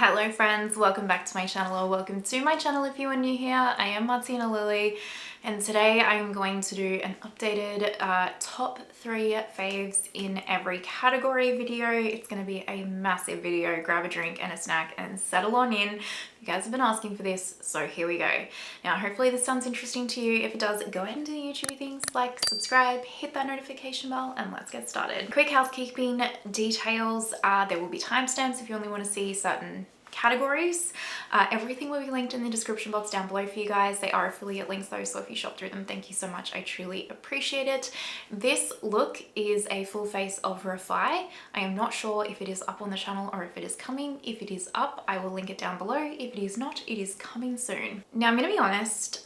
Hello friends, welcome back to my channel, or welcome to my channel if you are new here. I am Martina Lily, and today I am going to do an updated top 3 faves in every category video. It's going to be a massive video. Grab a drink and a snack and settle on in. You guys have been asking for this, so here we go. Now hopefully this sounds interesting to you. If it does, go ahead and do the YouTube things like subscribe, hit that notification bell, and let's get started. Quick housekeeping details. There will be timestamps if you only want to see certain categories. Everything will be linked in the description box down below for you guys. They are affiliate links though, so if you shop through them, thank you so much. I truly appreciate it. This look is a full face of Refi. I am not sure if it is up on the channel or if it is coming. If it is up, I will link it down below. If it is not, it is coming soon. Now I'm gonna be honest,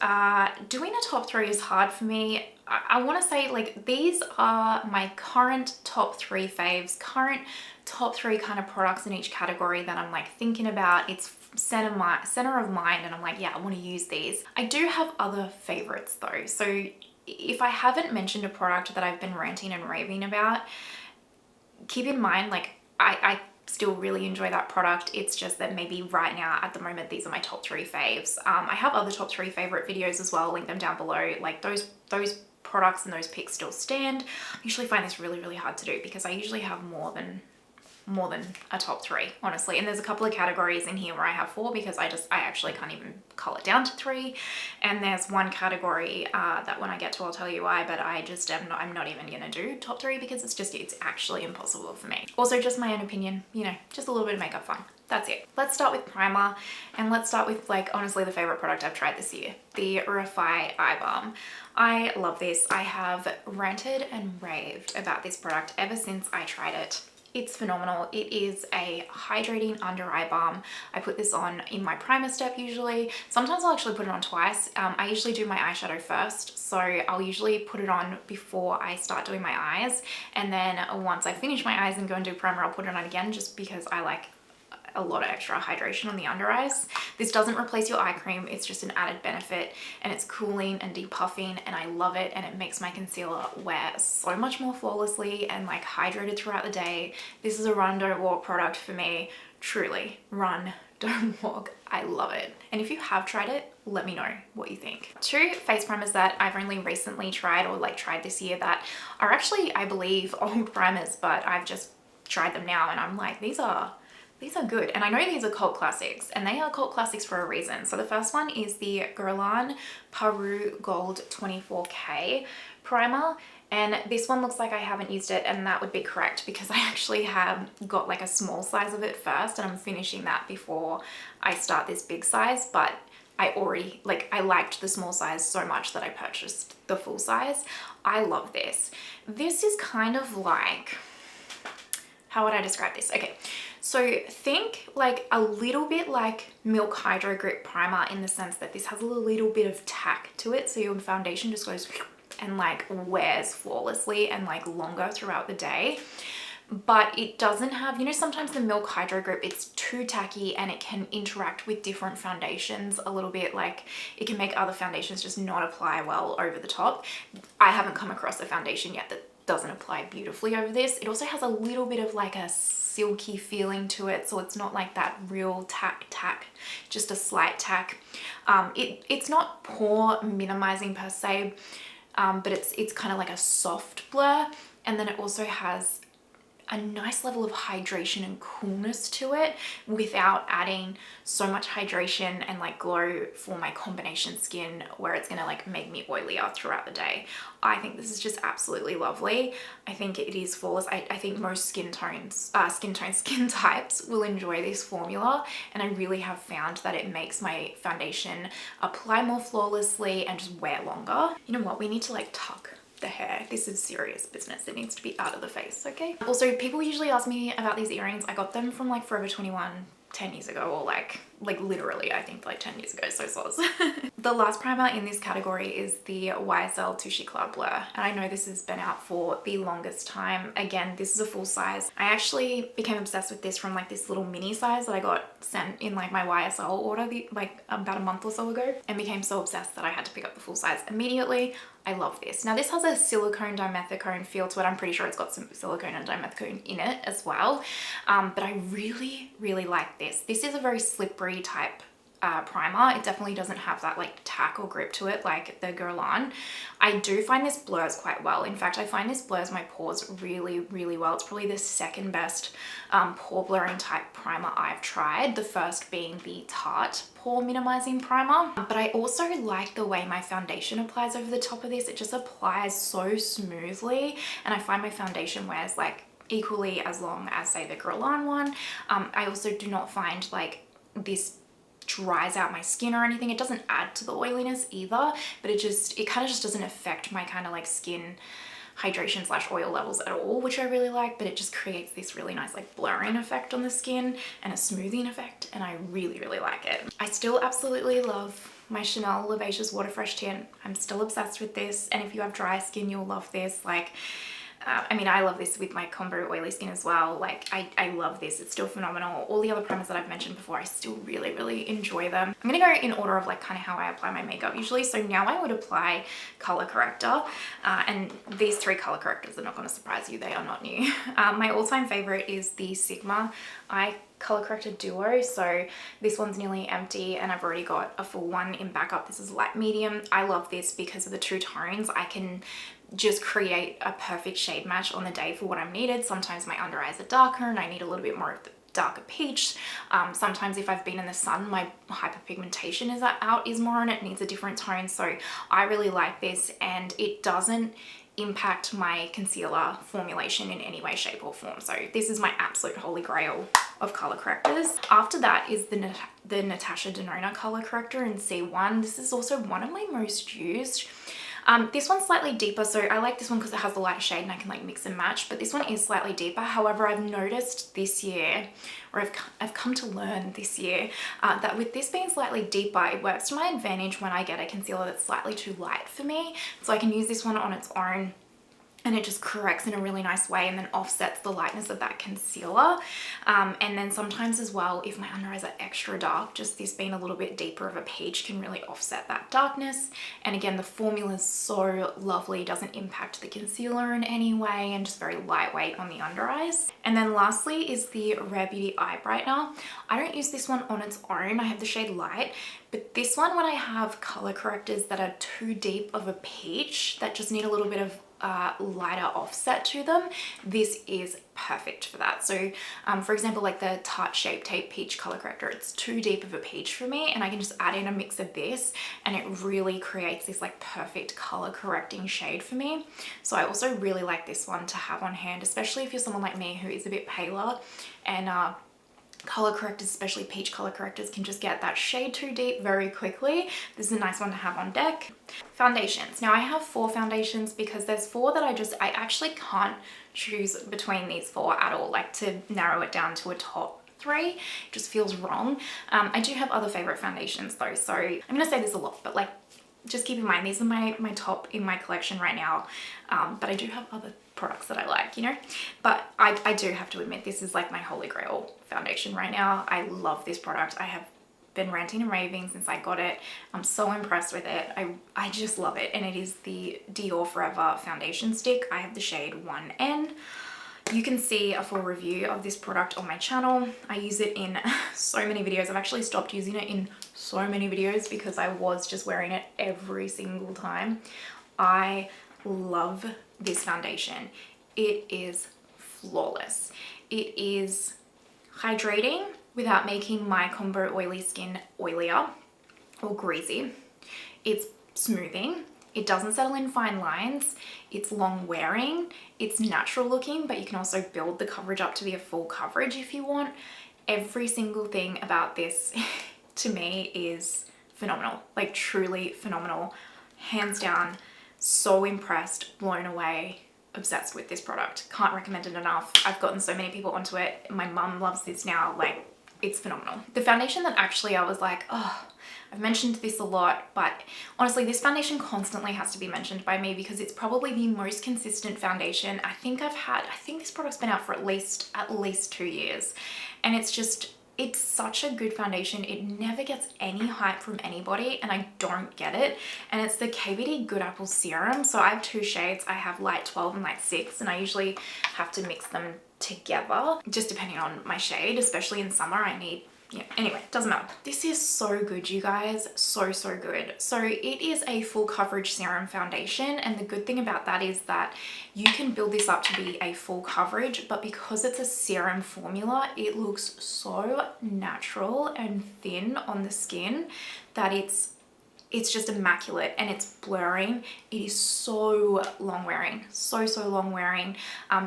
doing a top 3 is hard for me. I want to say, like, these are my current top 3 faves, current top 3 kind of products in each category that I'm like thinking about. It's center of mind, and I'm like, yeah, I want to use these. I do have other favorites though, so if I haven't mentioned a product that I've been ranting and raving about, keep in mind, like, I still really enjoy that product. It's just that maybe right now at the moment these are my top 3 faves. I have other top 3 favorite videos as well, link them down below. Like those products and those picks still stand. I usually find this really hard to do because I usually have more than a top 3, honestly. And there's a couple of categories in here where I have 4 because I actually can't even cull it down to 3. And there's one category that when I get to, I'll tell you why, but I'm not even gonna do top 3 because it's actually impossible for me. Also, just my own opinion, you know, just a little bit of makeup fun. That's it. Let's start with primer, and let's start with, like, honestly the favorite product I've tried this year, the Refi Eye Balm. I love this. I have ranted and raved about this product ever since I tried it. It's phenomenal. It is a hydrating under eye balm. I put this on in my primer step usually. Sometimes I'll actually put it on twice. I usually do my eyeshadow first, so I'll usually put it on before I start doing my eyes, and then once I finish my eyes and go and do primer, I'll put it on again just because I like a lot of extra hydration on the under eyes. This doesn't replace your eye cream, it's just an added benefit, and it's cooling and depuffing, and I love it, and it makes my concealer wear so much more flawlessly and like hydrated throughout the day. This is a run, don't walk product for me. Truly, run, don't walk. I love it. And if you have tried it, let me know what you think. 2 face primers that I've only recently tried, or like tried this year, that are actually, I believe, old primers, but I've just tried them now and I'm like, these are good. And I know these are cult classics, and they are cult classics for a reason. So the first one is the Guerlain Peru Gold 24K primer. And this one looks like I haven't used it, and that would be correct because I actually have got like a small size of it first, and I'm finishing that before I start this big size. But I already, like, I liked the small size so much that I purchased the full size. I love this. This is kind of like, how would I describe this? Okay, so think like a little bit like Milk Hydro Grip Primer, in the sense that this has a little bit of tack to it, so your foundation just goes and like wears flawlessly and like longer throughout the day. But it doesn't have, you know, sometimes the Milk Hydro Grip, it's too tacky and it can interact with different foundations a little bit. Like, it can make other foundations just not apply well over the top. I haven't come across a foundation yet that doesn't apply beautifully over this. It also has a little bit of like a silky feeling to it, so it's not like that real tack, just a slight tack. It's not pore minimizing per se, but it's kind of like a soft blur, and then it also has a nice level of hydration and coolness to it without adding so much hydration and like glow for my combination skin where it's gonna like make me oilier throughout the day. I think this is just absolutely lovely. I think it is flawless. I think most skin types will enjoy this formula, and I really have found that it makes my foundation apply more flawlessly and just wear longer. You know what? We need to like tuck the hair. This is serious business. It needs to be out of the face, okay? Also, people usually ask me about these earrings. I got them from like Forever 21 10 years ago, or like literally I think like 10 years ago, so soz. The last primer in this category is the YSL Tushy Cloud Blur, and I know this has been out for the longest time. Again, this is a full size. I actually became obsessed with this from like this little mini size that I got sent in like my YSL order like about a month or so ago, and became so obsessed that I had to pick up the full size immediately. I love this. Now this has a silicone dimethicone feel to it. I'm pretty sure it's got some silicone and dimethicone in it as well. But I really, really like this. This is a very slippery type primer. It definitely doesn't have that like tack or grip to it like the Guerlain. I do find this blurs quite well. In fact, I find this blurs my pores really, really well. It's probably the second best pore blurring type primer I've tried. The first being the Tarte pore minimizing primer. But I also like the way my foundation applies over the top of this. It just applies so smoothly, and I find my foundation wears like equally as long as say the Guerlain one. I also do not find like this dries out my skin or anything. It doesn't add to the oiliness either, but it kind of just doesn't affect my kind of like skin hydration / oil levels at all, which I really like, but it just creates this really nice like blurring effect on the skin and a smoothing effect, and I really, really like it. I still absolutely love my Chanel L'Audacious Water Fresh Tint. I'm still obsessed with this, and if you have dry skin, you'll love this. Like, I mean, I love this with my combo oily skin as well. Like, I love this. It's still phenomenal. All the other primers that I've mentioned before, I still really, really enjoy them. I'm gonna go in order of like kind of how I apply my makeup usually. So now I would apply color corrector, and these 3 color correctors are not gonna surprise you. They are not new. My all-time favorite is the Sigma Eye Color Corrector Duo. So this one's nearly empty and I've already got a full one in backup. This is light medium. I love this because of the 2 tones. I can just create a perfect shade match on the day for what I'm needed. Sometimes my under eyes are darker and I need a little bit more of the darker peach. Sometimes if I've been in the sun, my hyperpigmentation is more on it, needs a different tone. So I really like this, and it doesn't impact my concealer formulation in any way, shape or form. So this is my absolute holy grail of color correctors. After that is the Natasha Denona color corrector in C1. This is also one of my most used. This one's slightly deeper, so I like this one because it has the lighter shade and I can like mix and match, but this one is slightly deeper. However, I've noticed this year, or I've come to learn this year, that with this being slightly deeper, it works to my advantage when I get a concealer that's slightly too light for me. So I can use this one on its own, and it just corrects in a really nice way and then offsets the lightness of that concealer. And then sometimes as well, if my under eyes are extra dark, just this being a little bit deeper of a peach can really offset that darkness. And again, the formula is so lovely, doesn't impact the concealer in any way, and just very lightweight on the under eyes. And then lastly is the Rare Beauty Eye Brightener. I don't use this one on its own. I have the shade Light, but this one, when I have color correctors that are too deep of a peach, that just need a little bit of lighter offset to them, this is perfect for that. So for example, like the Tarte Shape Tape Peach color corrector, it's too deep of a peach for me, and I can just add in a mix of this and it really creates this like perfect color correcting shade for me. So I also really like this one to have on hand, especially if you're someone like me who is a bit paler, and color correctors, especially peach color correctors, can just get that shade too deep very quickly. This is a nice one to have on deck. Foundations. Now I have 4 foundations because there's 4 that I actually can't choose between these 4 at all, like to narrow it down to a top 3. It just feels wrong. I do have other favorite foundations though, so I'm gonna say this a lot, but like, just keep in mind, these are my top in my collection right now, but I do have other products that I like, you know. But I do have to admit, this is like my holy grail foundation right now. I love this product. I have been ranting and raving since I got it. I'm so impressed with it. I just love it, and it is the Dior Forever foundation stick. I have the shade 1N. You can see a full review of this product on my channel. I use it in so many videos. I've actually stopped using it in so many videos because I was just wearing it every single time. I love this foundation. It is flawless. It is hydrating without making my combo oily skin oilier or greasy. It's smoothing. It doesn't settle in fine lines. It's long wearing. It's natural looking, but you can also build the coverage up to be a full coverage if you want. Every single thing about this to me is phenomenal, like truly phenomenal. Hands down, so impressed, blown away, obsessed with this product. Can't recommend it enough. I've gotten so many people onto it. My mum loves this now. Like, it's phenomenal. The foundation that actually I was like, oh, I've mentioned this a lot, but honestly, this foundation constantly has to be mentioned by me because it's probably the most consistent foundation I think this product's been out for at least 2 years. And it's just it's such a good foundation. It never gets any hype from anybody, and I don't get it. And it's the KVD Good Apple Serum. So I have 2 shades. I have light 12 and light 6, and I usually have to mix them together, just depending on my shade, especially in summer. I need, yeah, anyway, doesn't matter. This is so good, you guys. So good. So it is a full coverage serum foundation, and the good thing about that is that you can build this up to be a full coverage, but because it's a serum formula, it looks so natural and thin on the skin that it's just immaculate, and it's blurring. It is so long wearing, so long wearing.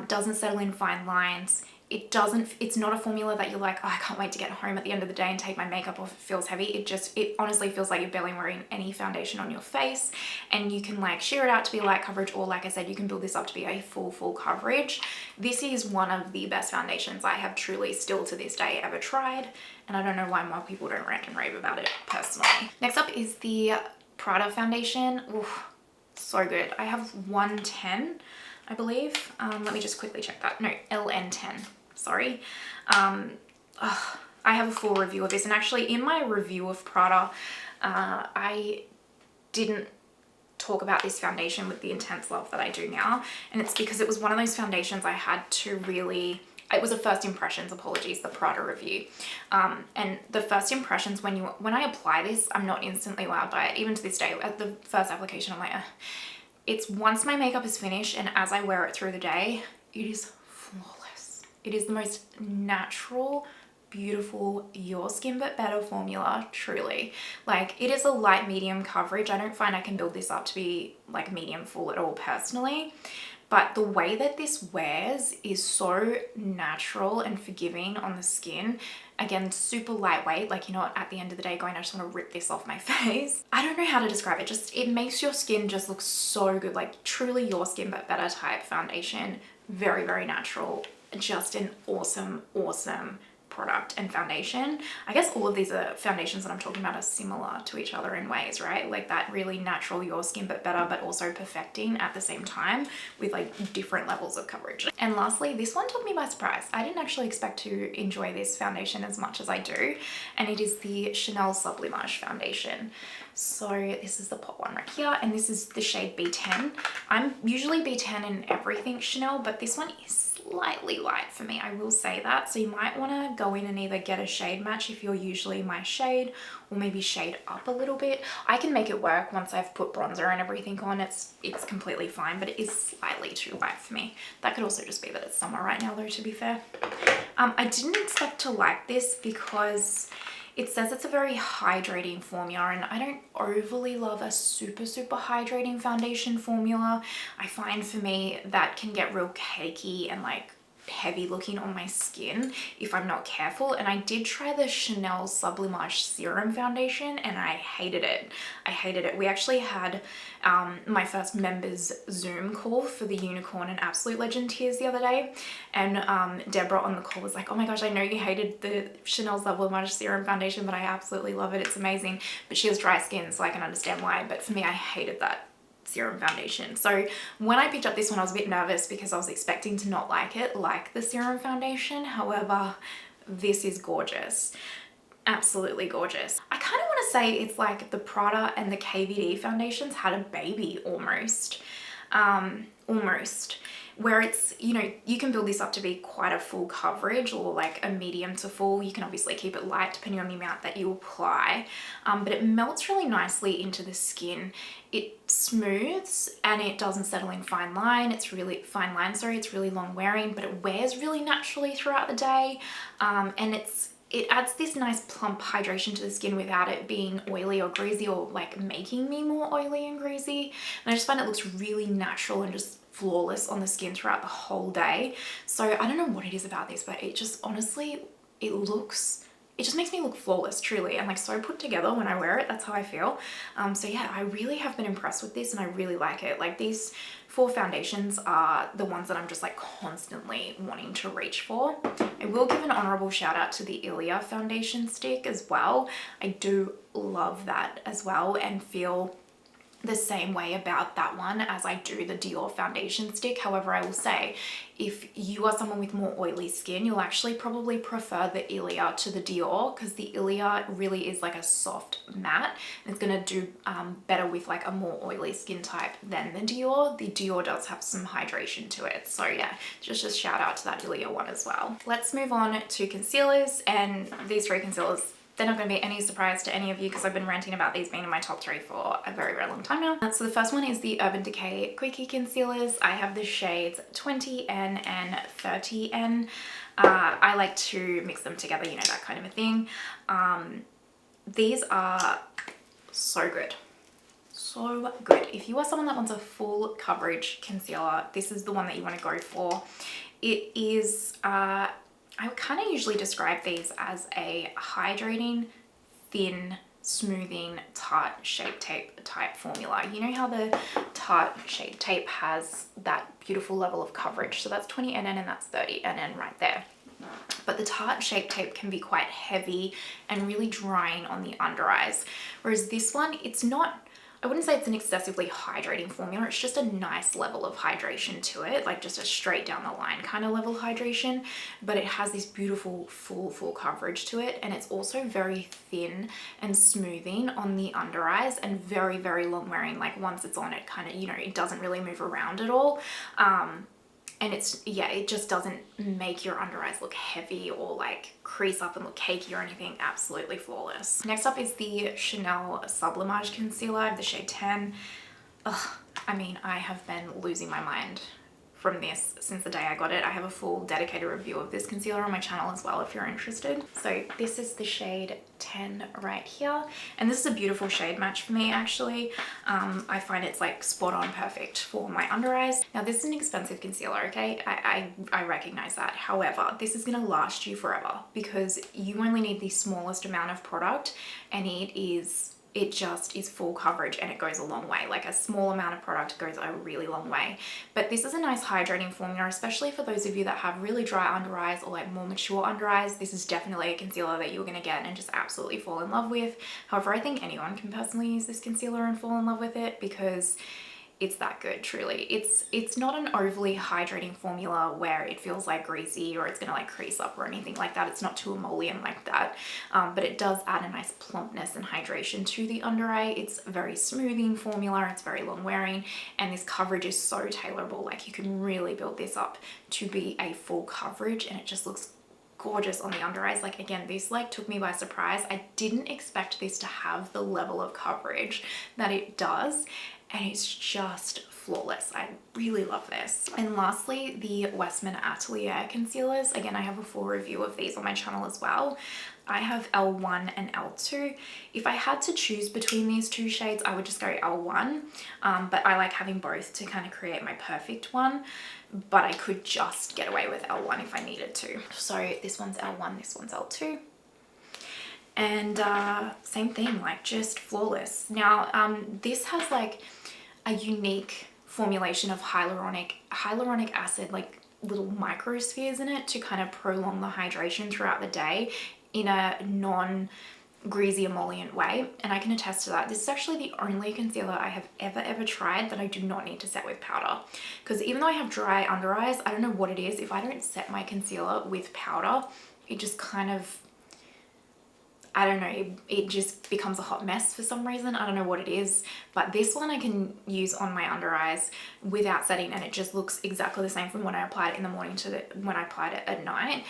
Doesn't settle in fine lines. It's not a formula that you're like, oh, I can't wait to get home at the end of the day and take my makeup off. It feels heavy. It honestly feels like you're barely wearing any foundation on your face, and you can like sheer it out to be light coverage, or like I said, you can build this up to be a full coverage. This is one of the best foundations I have truly still to this day ever tried, and I don't know why more people don't rant and rave about it personally. Next up is the Prada foundation. Oof, so good. I have 110, I believe. Let me just quickly check that. No, LN10. Sorry. I have a full review of this, and actually in my review of Prada, I didn't talk about this foundation with the intense love that I do now, and it's because it was one of those foundations I had to really, it was a first impressions, apologies, the Prada review. And the first impressions, when I apply this, I'm not instantly wowed by it. Even to this day, at the first application, I'm like, it's once my makeup is finished and as I wear it through the day, it is flawless. It is the most natural, beautiful, your skin but better formula, truly. Like, it is a light medium coverage. I don't find I can build this up to be like medium full at all personally, but the way that this wears is so natural and forgiving on the skin. Again, super lightweight, like you're not at the end of the day going, I just want to rip this off my face. I don't know how to describe it. It makes your skin just look so good, like truly your skin but better type foundation. Very natural. Just an awesome product and foundation. I guess all of these foundations that I'm talking about are similar to each other in ways, right? Like that really natural, your skin but better, but also perfecting at the same time with like different levels of coverage. And lastly, this one took me by surprise. I didn't actually expect to enjoy this foundation as much as I do, and it is the Chanel Sublimage foundation. So this is the pot one right here, and this is the shade B10. I'm usually B10 in everything Chanel, but this one is slightly light for me, I will say that. So you might want to go in and either get a shade match if you're usually my shade, or maybe shade up a little bit. I can make it work once I've put bronzer and everything on. It's completely fine, but it is slightly too light for me. That could also just be that it's summer right now though, to be fair. I didn't expect to like this because it says it's a very hydrating formula, and I don't overly love a super hydrating foundation formula. I find for me that can get real cakey and like heavy looking on my skin if I'm not careful. And I did try the Chanel Sublimage Serum Foundation and I hated it. We actually had my first members Zoom call for the Unicorn and Absolute Legend tiers the other day, and Deborah on the call was like, oh my gosh, I know you hated the Chanel Sublimage Serum Foundation, but I absolutely love it, it's amazing. But she has dry skin, so I can understand why, but for me, I hated that serum foundation. So when I picked up this one, I was a bit nervous because I was expecting to not like it like the serum foundation. However, this is gorgeous. Absolutely gorgeous. I kind of want to say it's like the Prada and the KVD foundations had a baby almost. Where it's, you know, you can build this up to be quite a full coverage or like a medium to full. You can obviously keep it light depending on the amount that you apply, but it melts really nicely into the skin. It smooths and it doesn't settle in fine line. It's really fine line, sorry, it's really long wearing, but it wears really naturally throughout the day. And it adds this nice plump hydration to the skin without it being oily or greasy or like making me more oily and greasy. And I just find it looks really natural and just flawless on the skin throughout the whole day. So I don't know what it is about this, but it just honestly, it just makes me look flawless, truly, and like so put together when I wear it. That's how I feel. So yeah, I really have been impressed with this and I really like it. Like these 4 foundations are the ones that I'm just like constantly wanting to reach for. I will give an honorable shout out to the Ilia foundation stick as well. I do love that as well and feel the same way about that one as I do the Dior foundation stick. However, I will say if you are someone with more oily skin, you'll actually probably prefer the Ilia to the Dior, because the Ilia really is like a soft matte. And it's going to do better with like a more oily skin type than the Dior. The Dior does have some hydration to it. So yeah, just a shout out to that Ilia one as well. Let's move on to concealers, and these three concealers, they're not going to be any surprise to any of you because I've been ranting about these being in my top 3 for a very, very long time now. So the first one is the Urban Decay Quickie Concealers. I have the shades 20N and 30N. I like to mix them together, you know, that kind of a thing. These are so good. So good. If you are someone that wants a full coverage concealer, this is the one that you want to go for. It is... I kind of usually describe these as a hydrating, thin, smoothing Tarte Shape Tape type formula. You know how the Tarte Shape Tape has that beautiful level of coverage? So that's 20 NN and that's 30 NN right there. But the Tarte Shape Tape can be quite heavy and really drying on the under eyes. Whereas this one, it's not... I wouldn't say it's an excessively hydrating formula. It's just a nice level of hydration to it, like just a straight down the line kind of level hydration, but it has this beautiful full coverage to it. And it's also very thin and smoothing on the under eyes and very, very long wearing. Like once it's on, it kind of, you know, it doesn't really move around at all. And it's, yeah, it just doesn't make your under eyes look heavy or like crease up and look cakey or anything. Absolutely flawless. Next up is the Chanel Sublimage Concealer. I have the shade 10. Ugh, I mean, I have been losing my mind from this since the day I got it. I have a full dedicated review of this concealer on my channel as well if you're interested. So this is the shade 10 right here, and this is a beautiful shade match for me actually. I find it's like spot on perfect for my under eyes. Now this is an expensive concealer, okay? I recognize that. However, this is gonna last you forever because you only need the smallest amount of product, and it just is full coverage and it goes a long way. Like a small amount of product goes a really long way. But this is a nice hydrating formula, especially for those of you that have really dry under eyes or like more mature under eyes. This is definitely a concealer that you're gonna get and just absolutely fall in love with. However, I think anyone can personally use this concealer and fall in love with it because it's that good, truly. It's not an overly hydrating formula where it feels like greasy or it's gonna like crease up or anything like that. It's not too emollient like that, but it does add a nice plumpness and hydration to the under eye. It's a very smoothing formula, it's very long wearing, and this coverage is so tailorable. Like you can really build this up to be a full coverage and it just looks gorgeous on the under eyes. Like again, this like took me by surprise. I didn't expect this to have the level of coverage that it does, and it's just flawless. I really love this. And lastly, the Westman Atelier concealers. Again, I have a full review of these on my channel as well. I have L1 and L2. If I had to choose between these two shades, I would just go L1, but I like having both to kind of create my perfect one, but I could just get away with L1 if I needed to. So this one's L1, this one's L2. And same thing, like just flawless. Now, this has like a unique formulation of hyaluronic acid, like little microspheres in it to kind of prolong the hydration throughout the day in a non-greasy emollient way. And I can attest to that. This is actually the only concealer I have ever tried that I do not need to set with powder. Because even though I have dry under eyes, I don't know what it is. If I don't set my concealer with powder, it just kind of, I don't know, it just becomes a hot mess for some reason. I don't know what it is, but this one I can use on my under eyes without setting, and it just looks exactly the same from when I applied it in the morning to when I applied it at night.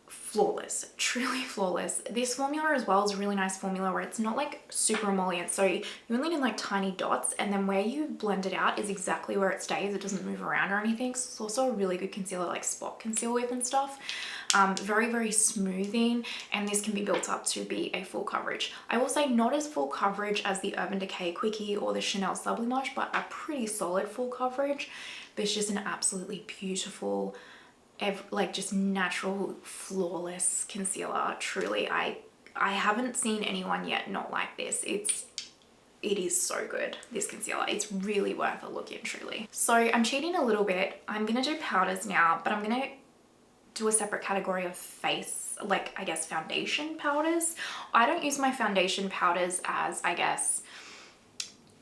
Flawless, truly flawless. This formula as well is a really nice formula where it's not like super emollient, so you only need like tiny dots, and then where you blend it out is exactly where it stays. It doesn't move around or anything. So it's also a really good concealer, like spot conceal with and stuff. Very smoothing, and this can be built up to be a full coverage. I will say not as full coverage as the Urban Decay Quickie or the Chanel Sublimage, but a pretty solid full coverage. But it's just an absolutely beautiful, like just natural, flawless concealer. Truly, I haven't seen anyone yet not like this. It is so good, this concealer. It's really worth a look in, truly. So I'm cheating a little bit. I'm gonna do powders now, but I'm gonna do a separate category of face, like I guess foundation powders. I don't use my foundation powders as, I guess,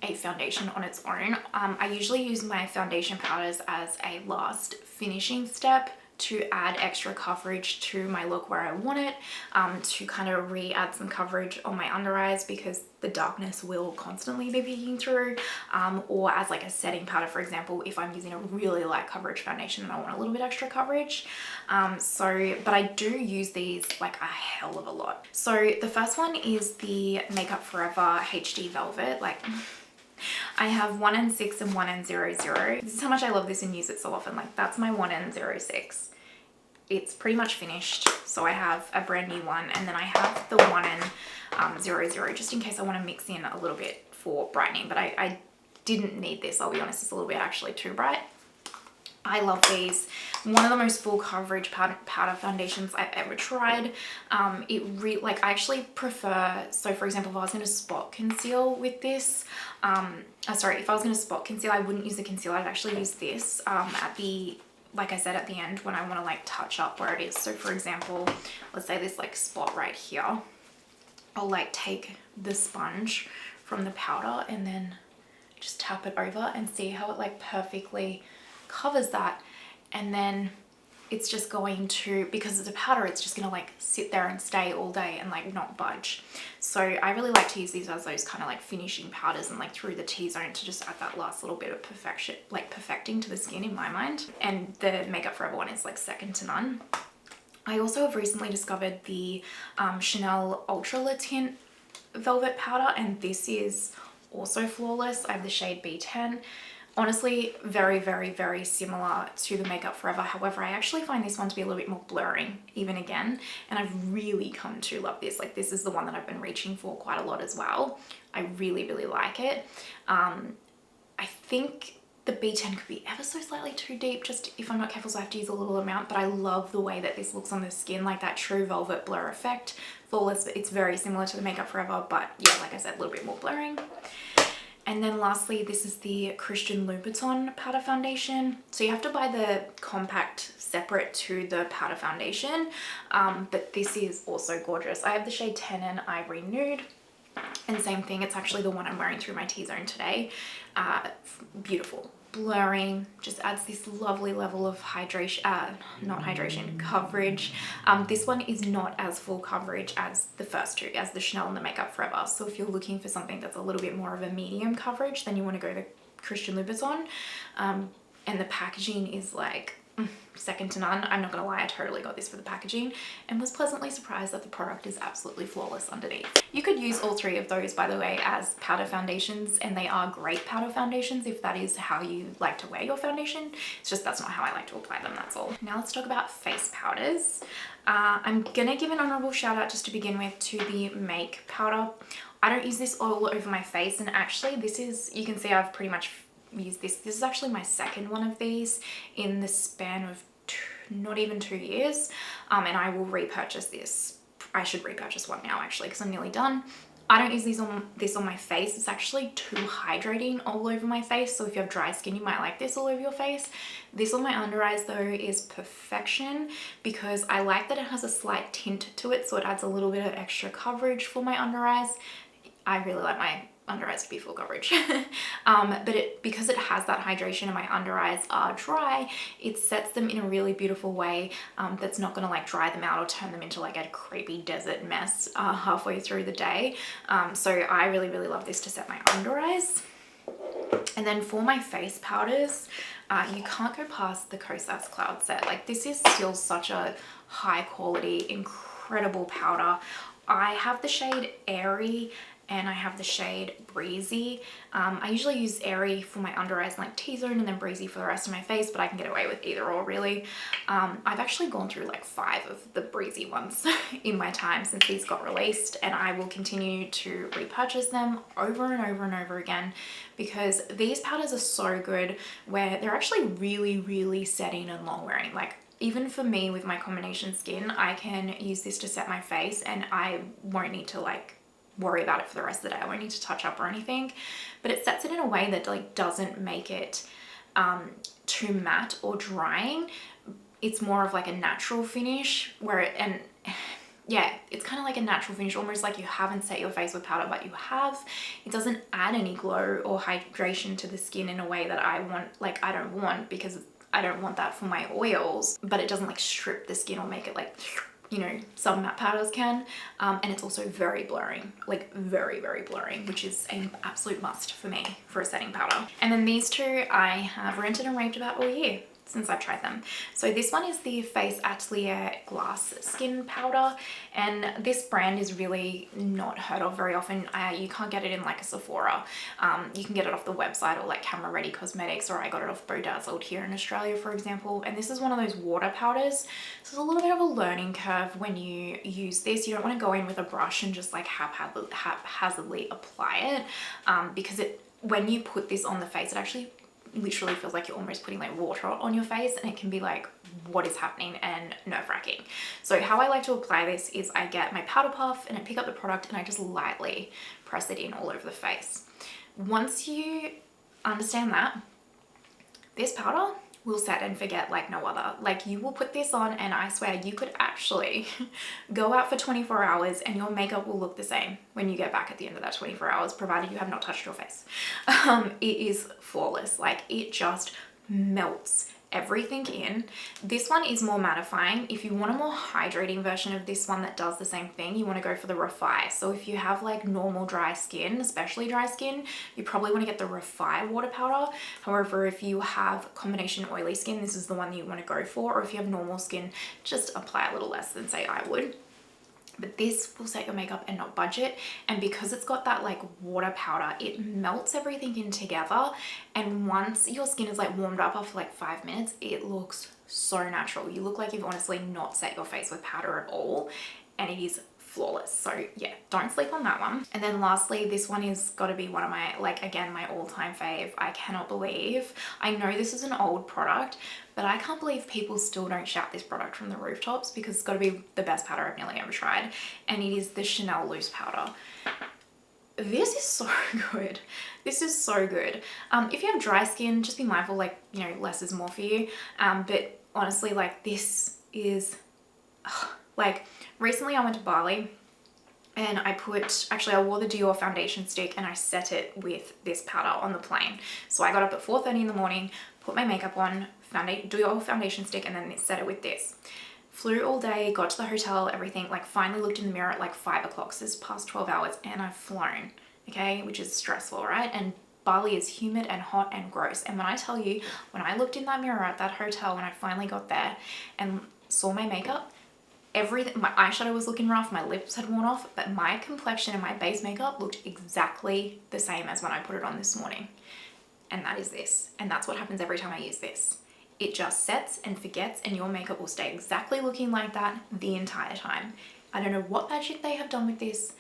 a foundation on its own. I usually use my foundation powders as a last finishing step to add extra coverage to my look where I want it, to kind of re-add some coverage on my under eyes because the darkness will constantly be peeking through, or as like a setting powder, for example, if I'm using a really light coverage foundation and I want a little bit extra coverage. But I do use these like a hell of a lot. So the first one is the Makeup Forever HD Velvet. Like, I have 1N6 and 1N00. This is how much I love this and use it so often. Like, that's my 1N06. It's pretty much finished. So I have a brand new one, and then I have the 1N00 just in case I want to mix in a little bit for brightening. But I didn't need this, I'll be honest. It's a little bit actually too bright. I love these. One of the most full coverage powder foundations I've ever tried. I actually prefer, so for example, if I was going to spot conceal with this, if I was going to spot conceal, I wouldn't use the concealer. I'd actually use this like I said, at the end when I want to like touch up where it is. So for example, let's say this like spot right here, I'll like take the sponge from the powder and then just tap it over and see how it like perfectly covers that. And then it's just going to, because it's a powder, it's just gonna like sit there and stay all day and like not budge. So I really like to use these as those kind of like finishing powders and like through the T-zone to just add that last little bit of perfection, like perfecting to the skin in my mind. And the Makeup Forever one is like second to none. I also have recently discovered the Chanel Ultra Le Tint Velvet Powder, and this is also flawless. I have the shade B10. Honestly, very, very, very similar to the Makeup Forever. However, I actually find this one to be a little bit more blurring, even again. And I've really come to love this. Like, this is the one that I've been reaching for quite a lot as well. I really, really like it. I think the B10 could be ever so slightly too deep, just if I'm not careful, so I have to use a little amount. But I love the way that this looks on the skin, like that true velvet blur effect. Flawless, but it's very similar to the Makeup Forever, but yeah, like I said, a little bit more blurring. And then lastly, this is the Christian Louboutin powder foundation. So you have to buy the compact separate to the powder foundation, but this is also gorgeous. I have the shade 10 Ivory Nude, and same thing, it's actually the one I'm wearing through my T-zone today. Beautiful. Blurring, just adds this lovely level of hydration, not hydration, coverage. This one is not as full coverage as the first two, as the Chanel and the Makeup Forever. So if you're looking for something that's a little bit more of a medium coverage, then you want to go to Christian Louboutin. And the packaging is like second to none. I'm not gonna lie, I totally got this for the packaging and was pleasantly surprised that the product is absolutely flawless underneath. You could use all three of those, by the way, as powder foundations, and they are great powder foundations if that is how you like to wear your foundation. It's just that's not how I like to apply them, that's all. Now let's talk about face powders. I'm gonna give an honorable shout out just to begin with to the Make powder. I don't use this all over my face, and actually this is, you can see I've pretty much use this. This is actually my second one of these in the span of not even 2 years, and I will repurchase this. I should repurchase one now actually because I'm nearly done. I don't use this on my face. It's actually too hydrating all over my face, so if you have dry skin you might like this all over your face. This on my under eyes though is perfection because I like that it has a slight tint to it, so it adds a little bit of extra coverage for my under eyes. I really like my under eyes to be full coverage. But because it has that hydration and my under eyes are dry, it sets them in a really beautiful way that's not gonna like dry them out or turn them into like a creepy desert mess halfway through the day. So I really, really love this to set my under eyes. And then for my face powders, you can't go past the Kosas Cloud Set. Like, this is still such a high quality, incredible powder. I have the shade Airy and I have the shade Breezy. I usually use Airy for my under eyes and like T-zone, and then Breezy for the rest of my face, but I can get away with either or really. I've actually gone through like 5 of the Breezy ones in my time since these got released, and I will continue to repurchase them over and over and over again because these powders are so good where they're actually really, really setting and long wearing. Like, even for me with my combination skin, I can use this to set my face and I won't need to like worry about it for the rest of the day. I won't need to touch up or anything, but it sets it in a way that like doesn't make it too matte or drying. It's more of like a natural finish where and yeah, it's kind of like a natural finish, almost like you haven't set your face with powder, but you have. It doesn't add any glow or hydration to the skin in a way that I want, like I don't want, because I don't want that for my oils, but it doesn't like strip the skin or make it like, you know, some matte powders can. And it's also very blurring, like very, very blurring, which is an absolute must for me for a setting powder. And then these two I have ranted and raved about all year since I've tried them. So this one is the Face Atelier Glass Skin Powder, and this brand is really not heard of very often. You can't get it in like a Sephora. You can get it off the website or like Camera Ready Cosmetics, or I got it off Bedazzled here in Australia, for example. And this is one of those water powders. So it's a little bit of a learning curve when you use this. You don't want to go in with a brush and just like haphazardly apply it, because when you put this on the face, it actually literally feels like you're almost putting like water on your face, and it can be like, what is happening, and nerve-wracking. So how I like to apply this is I get my powder puff and I pick up the product and I just lightly press it in all over the face. Once you understand that, this powder will set and forget like no other. Like you will put this on and I swear you could actually go out for 24 hours and your makeup will look the same when you get back at the end of that 24 hours, provided you have not touched your face. It is flawless. Like it just melts everything in. This one is more mattifying. If you want a more hydrating version of this one that does the same thing, you want to go for the Refi. So if you have like normal dry skin, especially dry skin, you probably want to get the Refi water powder. However, if you have combination oily skin, this is the one that you want to go for. Or if you have normal skin, just apply a little less than say I would. But this will set your makeup and not budge it. And because it's got that like water powder, it melts everything in together. And once your skin is like warmed up after like 5 minutes, it looks so natural. You look like you've honestly not set your face with powder at all. And it is flawless. So yeah, don't sleep on that one. And then lastly, this one is got to be one of my, like again, my all-time fave. I cannot believe, I know this is an old product, but I can't believe people still don't shout this product from the rooftops, because it's got to be the best powder I've nearly ever tried. And it is the Chanel Loose Powder. This is so good. This is so good. If you have dry skin, just be mindful, like, you know, less is more for you. But honestly, like this is, like recently I went to Bali and I wore the Dior foundation stick and I set it with this powder on the plane. So I got up at 4:30 in the morning, put my makeup on, Dior foundation stick, and then set it with this. Flew all day, got to the hotel, everything, like finally looked in the mirror at like 5 o'clock, so it's past 12 hours and I've flown, okay, which is stressful, right? And Bali is humid and hot and gross. And when I tell you, when I looked in that mirror at that hotel, when I finally got there and saw my makeup, everything, my eyeshadow was looking rough, my lips had worn off, but my complexion and my base makeup looked exactly the same as when I put it on this morning. And that is this. And that's what happens every time I use this. It just sets and forgets, and your makeup will stay exactly looking like that the entire time. I don't know what magic they have done with this,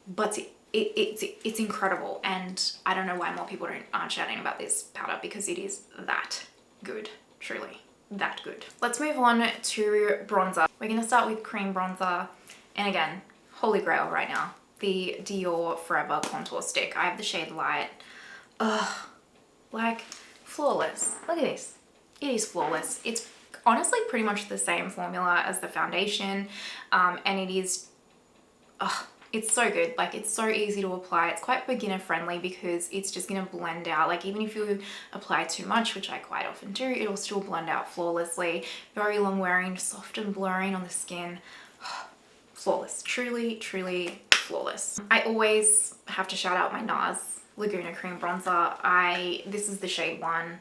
but it's incredible. And I don't know why more people aren't shouting about this powder, because it is that good, truly. That good. Let's move on to bronzer. We're going to start with cream bronzer, and again, holy grail right now, the Dior Forever Contour Stick. I have the shade Light. Ugh, like flawless. Look at this. It is flawless. It's honestly pretty much the same formula as the foundation, and it is, it's so good. Like it's so easy to apply. It's quite beginner friendly because it's just going to blend out. Like even if you apply too much, which I quite often do, it'll still blend out flawlessly. Very long wearing, soft and blurring on the skin. Flawless. Truly, truly flawless. I always have to shout out my NARS Laguna Cream Bronzer. This is the shade 1.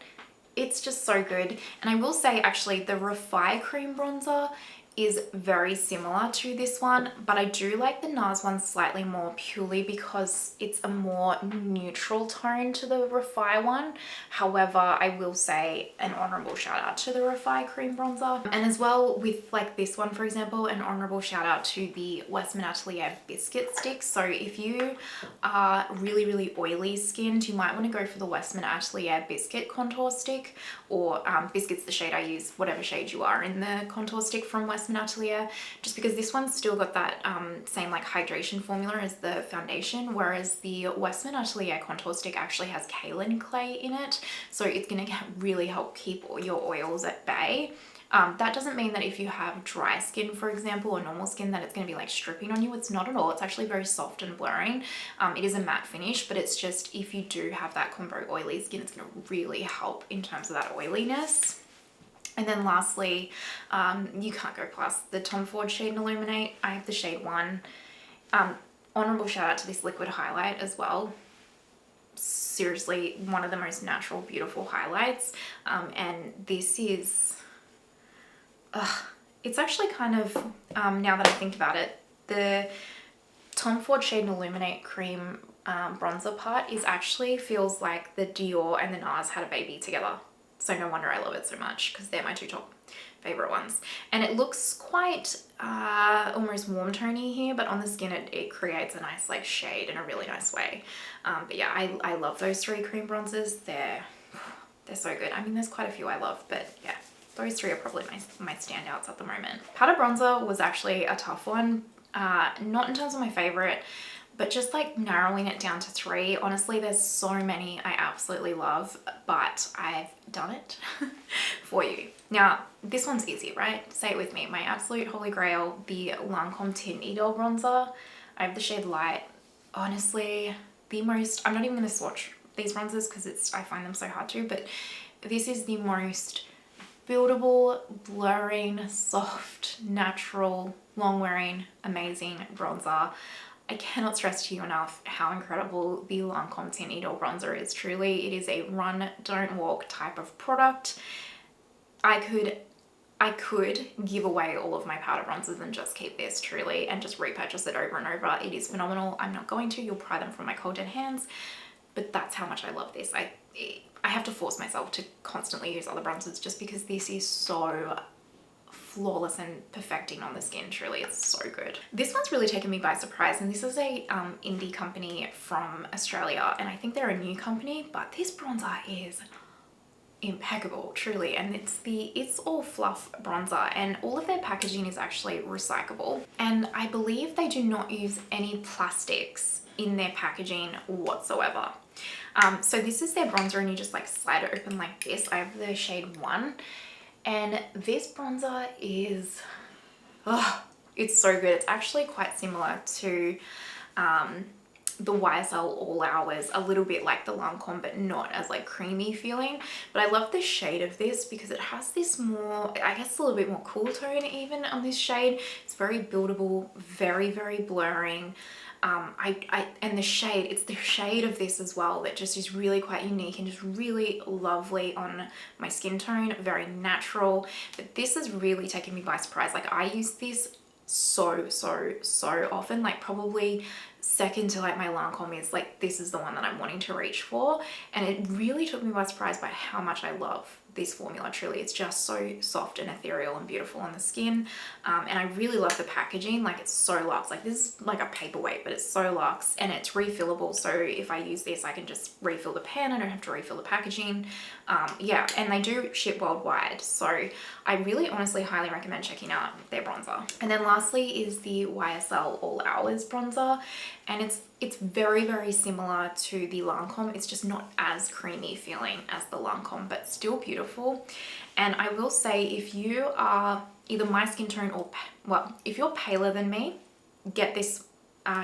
It's just so good. And I will say actually the Refi Cream Bronzer is very similar to this one, but I do like the NARS one slightly more purely because it's a more neutral tone to the Refi one. However, I will say an honorable shout out to the Refi Cream Bronzer. And as well with like this one, for example, an honorable shout out to the Westman Atelier Biscuit Sticks. So if you are really, really oily skinned, you might want to go for the Westman Atelier Biscuit Contour Stick, or Biscuit's the shade I use, whatever shade you are in the contour stick from Westman Atelier, just because this one's still got that same like hydration formula as the foundation, whereas the Westman Atelier contour stick actually has kaolin clay in it, so it's going to really help keep all your oils at bay. That doesn't mean that if you have dry skin, for example, or normal skin, that it's going to be like stripping on you. It's not at all. It's actually very soft and blurring. It is a matte finish, but it's just if you do have that combo oily skin, it's going to really help in terms of that oiliness. And then lastly, you can't go past the Tom Ford Shade and Illuminate. I have the shade 1. Honorable shout out to this liquid highlight as well. Seriously, one of the most natural, beautiful highlights. And this is, it's actually kind of, now that I think about it, the Tom Ford Shade and Illuminate Cream bronzer part is actually feels like the Dior and the NARS had a baby together. So no wonder I love it so much, because they're my two top favorite ones. And it looks quite almost warm tony here, but on the skin it creates a nice like shade in a really nice way. But yeah, I love those 3 cream bronzers. They're so good. I mean, there's quite a few I love, but yeah, those 3 are probably my standouts at the moment. Powder bronzer was actually a tough one, not in terms of my favorite, but just like narrowing it down to 3. Honestly, there's so many I absolutely love, but I've done it for you. Now, this one's easy, right? Say it with me. My absolute holy grail, the Lancome Tint Idol bronzer. I have the shade Light. Honestly, the most, I'm not even going to swatch these bronzers because I find them so hard to, but this is the most buildable, blurring, soft, natural, long-wearing, amazing bronzer. I cannot stress to you enough how incredible the Lancome Tint Idol bronzer is. Truly, it is a run, don't walk type of product. I could give away all of my powder bronzers and just keep this, truly, and just repurchase it over and over. It is phenomenal. I'm not going to. You'll pry them from my cold dead hands, but that's how much I love this. I have to force myself to constantly use other bronzers just because this is so flawless and perfecting on the skin. Truly, it's so good. This one's really taken me by surprise, and this is a indie company from Australia, and I think they're a new company, but this bronzer is impeccable, truly. And it's all fluff bronzer, and all of their packaging is actually recyclable, and I believe they do not use any plastics in their packaging whatsoever. So this is their bronzer, and you just like slide it open like this. I have the shade 1. And this bronzer is, it's so good. It's actually quite similar to the YSL All Hours, a little bit like the Lancome, but not as like creamy feeling. But I love the shade of this because it has this more, I guess a little bit more cool tone even on this shade. It's very buildable, very, very blurring. And the shade, it's the shade of this as well that just is really quite unique and just really lovely on my skin tone, very natural. But this has really taken me by surprise. Like, I use this so often, like probably second to like my Lancome is like, this is the one that I'm wanting to reach for. And it really took me by surprise by how much I love this formula. Truly, it's just so soft and ethereal and beautiful on the skin. And I really love the packaging. Like, it's so luxe. Like, this is like a paperweight, but it's so luxe, and it's refillable. So if I use this, I can just refill the pen. I don't have to refill the packaging. Yeah, and they do ship worldwide. So I really honestly highly recommend checking out their bronzer. And then lastly is the YSL All Hours bronzer. And it's very, very similar to the Lancome. It's just not as creamy feeling as the Lancome, but still beautiful. And I will say, if you are either my skin tone or, well, if you're paler than me, get this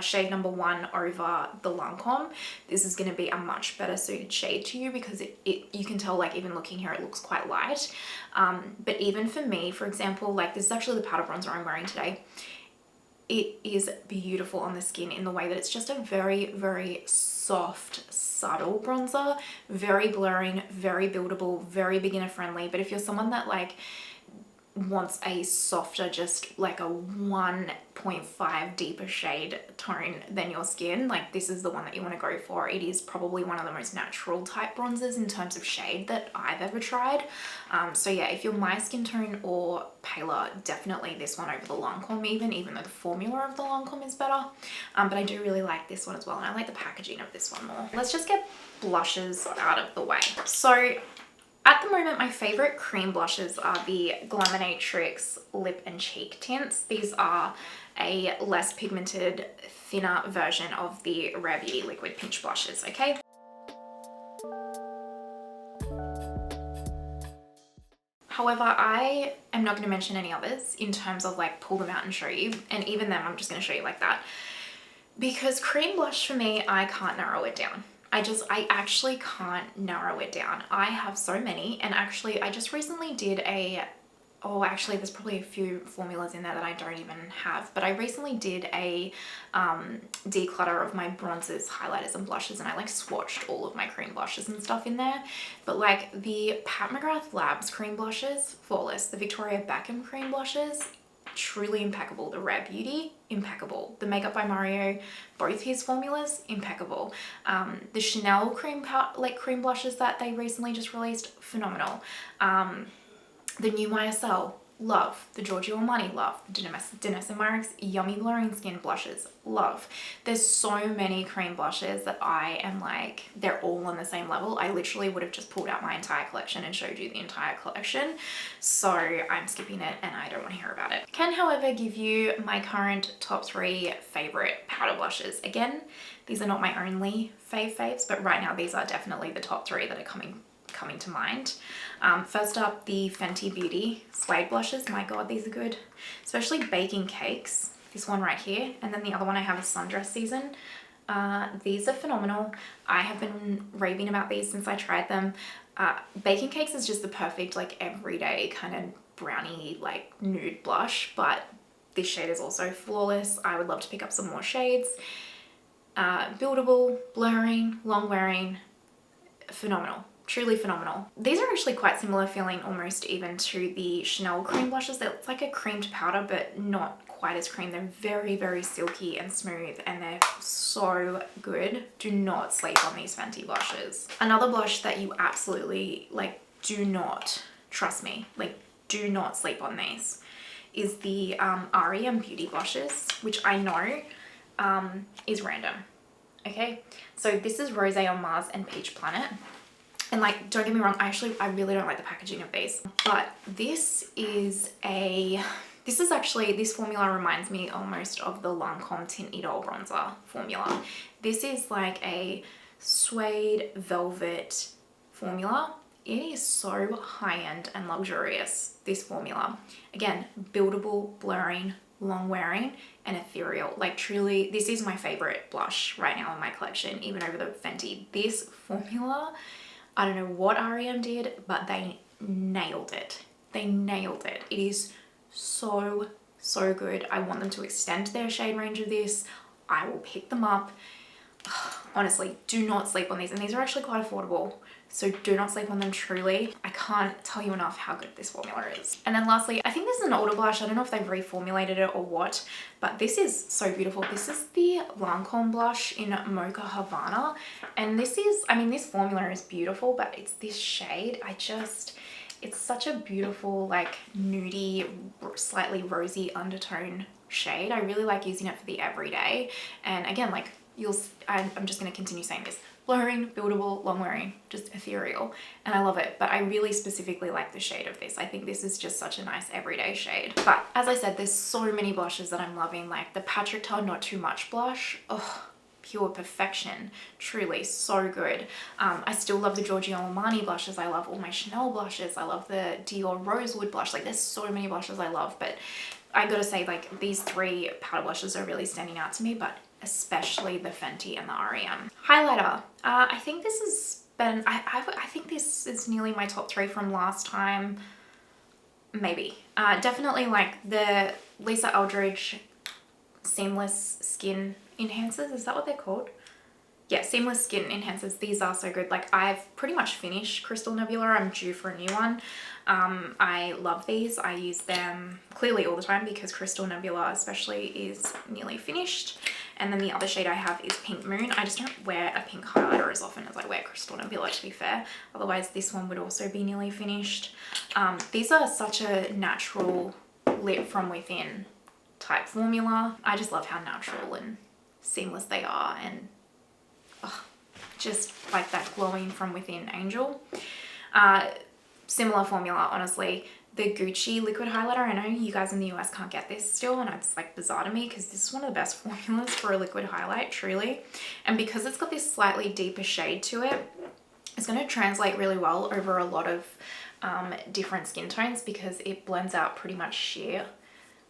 shade number 1 over the Lancome. This is going to be a much better suited shade to you because you can tell, like, even looking here, it looks quite light. But even for me, for example, like, this is actually the powder bronzer I'm wearing today. It is beautiful on the skin in the way that it's just a very, very soft, subtle bronzer, very blurring, very buildable, very beginner friendly. But if you're someone that like wants a softer, just like a 1.5 deeper shade tone than your skin, like, this is the one that you want to go for. It is probably one of the most natural type bronzers in terms of shade that I've ever tried. So yeah, if you're my skin tone or paler, definitely this one over the Lancome, even though the formula of the Lancome is better. But I do really like this one as well, and I like the packaging of this one more. Let's just get blushes out of the way. So at the moment, my favorite cream blushes are the Glaminatrix Lip and Cheek Tints. These are a less pigmented, thinner version of the Rare Beauty Liquid Pinch blushes, okay? However, I am not going to mention any others in terms of like pull them out and show you. And even them, I'm just going to show you like that. Because cream blush for me, I can't narrow it down. I actually can't narrow it down. I have so many, and actually I just recently did actually there's probably a few formulas in there that I don't even have, but I recently did a declutter of my bronzers, highlighters and blushes, and I like swatched all of my cream blushes and stuff in there. But like the Pat McGrath Labs cream blushes, flawless. The Victoria Beckham cream blushes, truly impeccable. The Rare Beauty, impeccable. The Makeup by Mario, both his formulas, impeccable. The Chanel cream blushes that they recently just released, phenomenal. The new YSL, love. The Giorgio Armani, love. The Danessa Myricks Yummy Blurring Skin blushes, love. There's so many cream blushes that I am like, they're all on the same level. I literally would have just pulled out my entire collection and showed you the entire collection. So I'm skipping it and I don't want to hear about it. Can, however, give you my current top 3 favorite powder blushes. Again, these are not my only faves, but right now these are definitely the top 3 that are coming to mind. First up, the Fenty Beauty Suede blushes. My god, these are good. Especially baking cakes. This one right here. And then the other one I have is Sundress Season. These are phenomenal. I have been raving about these since I tried them. Baking cakes is just the perfect like everyday kind of brownie like nude blush, but this shade is also flawless. I would love to pick up some more shades. Buildable, blurring, long wearing, phenomenal. Truly phenomenal. These are actually quite similar feeling almost even to the Chanel cream blushes. It's like a creamed powder, but not quite as cream. They're very, very silky and smooth, and they're so good. Do not sleep on these Fenty blushes. Another blush that you absolutely like, do not, trust me, like do not sleep on these, is the REM Beauty blushes, which I know is random. Okay, so this is Rose on Mars and Peach Planet. And like, don't get me wrong, I really don't like the packaging of these, but this formula reminds me almost of the Lancome Tint Idole bronzer formula. This is like a suede velvet formula. It is so high-end and luxurious, this formula. Again, buildable, blurring, long wearing, and ethereal. Like truly, this is my favorite blush right now in my collection, even over the Fenty. This formula, I don't know what REM did, but they nailed it. They nailed it. It is so, so good. I want them to extend their shade range of this. I will pick them up. Honestly, do not sleep on these. And these are actually quite affordable. So do not sleep on them, truly. I can't tell you enough how good this formula is. And then lastly, I think this is an older blush. I don't know if they've reformulated it or what, but this is so beautiful. This is the Lancome blush in Mocha Havana. And this is, I mean, this formula is beautiful, but it's this shade. It's such a beautiful, like nudie, slightly rosy undertone shade. I really like using it for the everyday. And again, like I'm just going to continue saying this. Blurring, buildable, long wearing, just ethereal, and I love it. But I really specifically like the shade of this. I think this is just such a nice everyday shade. But as I said, there's so many blushes that I'm loving, like the Patrick Ta Not Too Much blush. Oh, pure perfection, truly so good. I still love the Giorgio Armani blushes. I love all my Chanel blushes. I love the Dior Rosewood blush. Like there's so many blushes I love, but I gotta say, like, these 3 powder blushes are really standing out to me, but especially the Fenty and the REM. Highlighter. I think this has been, I think this is nearly my top 3 from last time. Maybe. Definitely like the Lisa Eldridge Seamless Skin Enhancers. Is that what they're called? Yeah, Seamless Skin Enhancers. These are so good. Like I've pretty much finished Crystal Nebula. I'm due for a new one. I love these. I use them clearly all the time because Crystal Nebula especially is nearly finished. And then the other shade I have is Pink Moon. I just don't wear a pink highlighter as often as I wear Crystal Nebula, to be fair. Otherwise, this one would also be nearly finished. These are such a natural lit from within type formula. I just love how natural and seamless they are, and just like that glowing from within angel. Similar formula, honestly. The Gucci liquid highlighter, I know you guys in the US can't get this still, and it's like bizarre to me because this is one of the best formulas for a liquid highlight, truly. And because it's got this slightly deeper shade to it, it's going to translate really well over a lot of different skin tones because it blends out pretty much sheer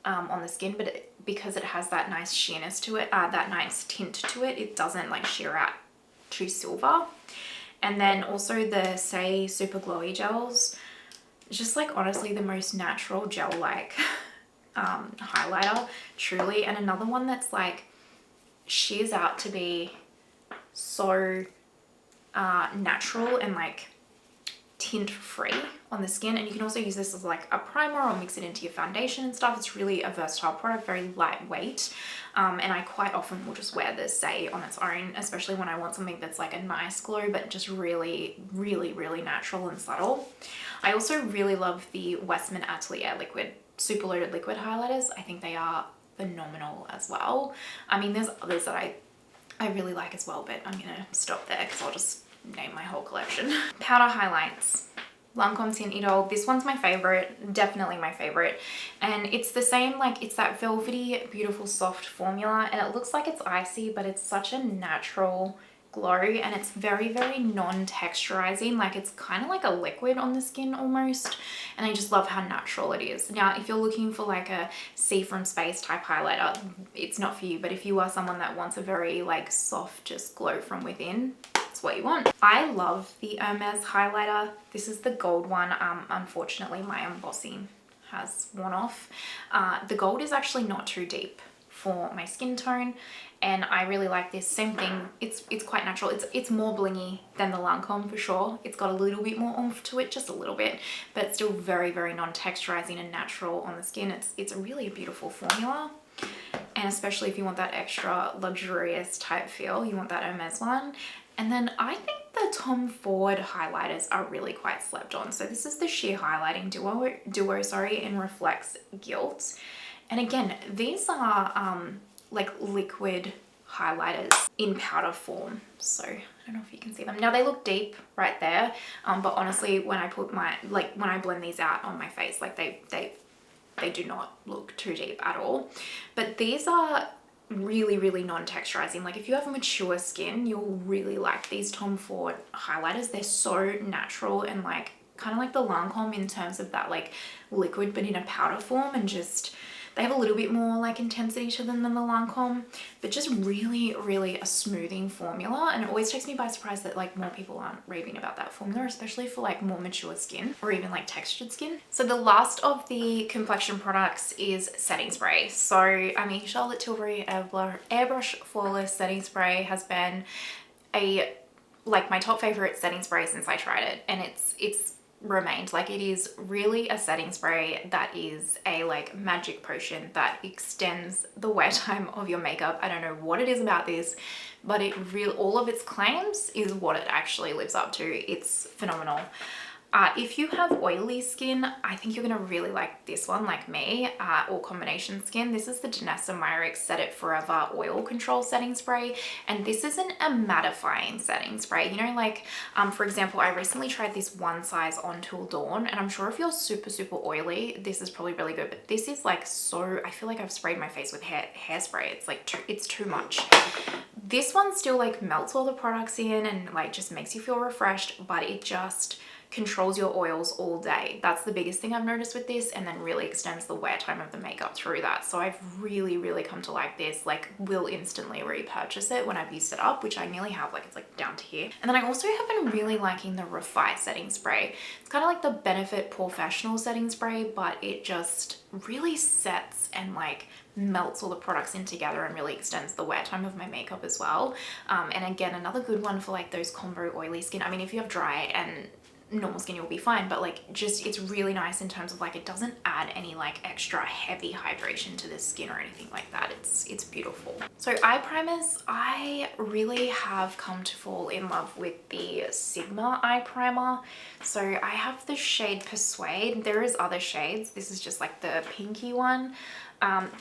on the skin, but because it has that nice sheerness to it, that nice tint to it, it doesn't like sheer out to silver. And then also the Say Super Glowy gels, just like honestly the most natural gel like highlighter, truly. And another one that's like sheers out to be so natural and like tint free on the skin. And you can also use this as like a primer or mix it into your foundation and stuff. It's really a versatile product, very lightweight, and I quite often will just wear this Say on its own, especially when I want something that's like a nice glow but just really natural and subtle. I also really love the Westman Atelier liquid super loaded liquid highlighters. I think they are phenomenal as well. I mean, there's others that I really like as well, but I'm gonna stop there because I'll just name my whole collection. Powder highlights. Lancome Teint Idole. This one's my favorite, definitely my favorite. And it's the same, like it's that velvety, beautiful, soft formula, and it looks like it's icy, but it's such a natural glow, and it's very non-texturizing. Like it's kind of like a liquid on the skin almost, and I just love how natural it is. Now if you're looking for like a see from space type highlighter, it's not for you, but if you are someone that wants a very like soft just glow from within, that's what you want. I love the Hermes highlighter. This is the gold one. Unfortunately my embossing has worn off. The gold is actually not too deep for my skin tone, and I really like this. Same thing, it's quite natural. It's more blingy than the Lancome for sure. It's got a little bit more oomph to it, just a little bit, but it's still very non-texturizing and natural on the skin. It's really a beautiful formula, and especially if you want that extra luxurious type feel, you want that Hermes one. And then I think the Tom Ford highlighters are really quite slept on. So this is the Sheer Highlighting Duo in Reflects Gilt. And again, these are like liquid highlighters in powder form. So I don't know if you can see them. Now they look deep right there, but honestly, when I put my, like when I blend these out on my face, like they do not look too deep at all. But these are really non-texturizing. Like if you have a mature skin, you'll really like these Tom Ford highlighters. They're so natural and like kind of like the Lancome in terms of that like liquid but in a powder form, and just they have a little bit more like intensity to them than the Lancome, but just really a smoothing formula. And it always takes me by surprise that like more people aren't raving about that formula, especially for like more mature skin or even like textured skin. So the last of the complexion products is setting spray. So I mean, Charlotte Tilbury Airbrush Flawless Setting Spray has been like my top favorite setting spray since I tried it, and it's remained. Like it is really a setting spray that is a like magic potion that extends the wear time of your makeup. I don't know what it is about this, but all of its claims is what it actually lives up to. It's phenomenal. If you have oily skin, I think you're gonna really like this one, like me, or combination skin. This is the Danessa Myricks Set It Forever Oil Control Setting Spray, and this isn't a mattifying setting spray. You know, like, for example, I recently tried this One Size On Till Dawn, and I'm sure if you're super oily, this is probably really good, but this is like so, I feel like I've sprayed my face with hairspray. It's like, it's too much. This one still like melts all the products in and like just makes you feel refreshed, but it just controls your oils all day. That's the biggest thing I've noticed with this, and then really extends the wear time of the makeup through that. So I've really come to like this, like will instantly repurchase it when I've used it up, which I nearly have, like it's like down to here. And then I also have been really liking the Refi setting spray. It's kind of like the Benefit Professional setting spray, but it just really sets and like melts all the products in together and really extends the wear time of my makeup as well. And again, another good one for like those combo oily skin. I mean, if you have dry and normal skin, you'll be fine, but like just it's really nice in terms of like it doesn't add any like extra heavy hydration to the skin or anything like that. It's beautiful. So eye primers, I really have come to fall in love with the Sigma eye primer. So I have the shade Persuade. There is other shades. This is just like the pinky one.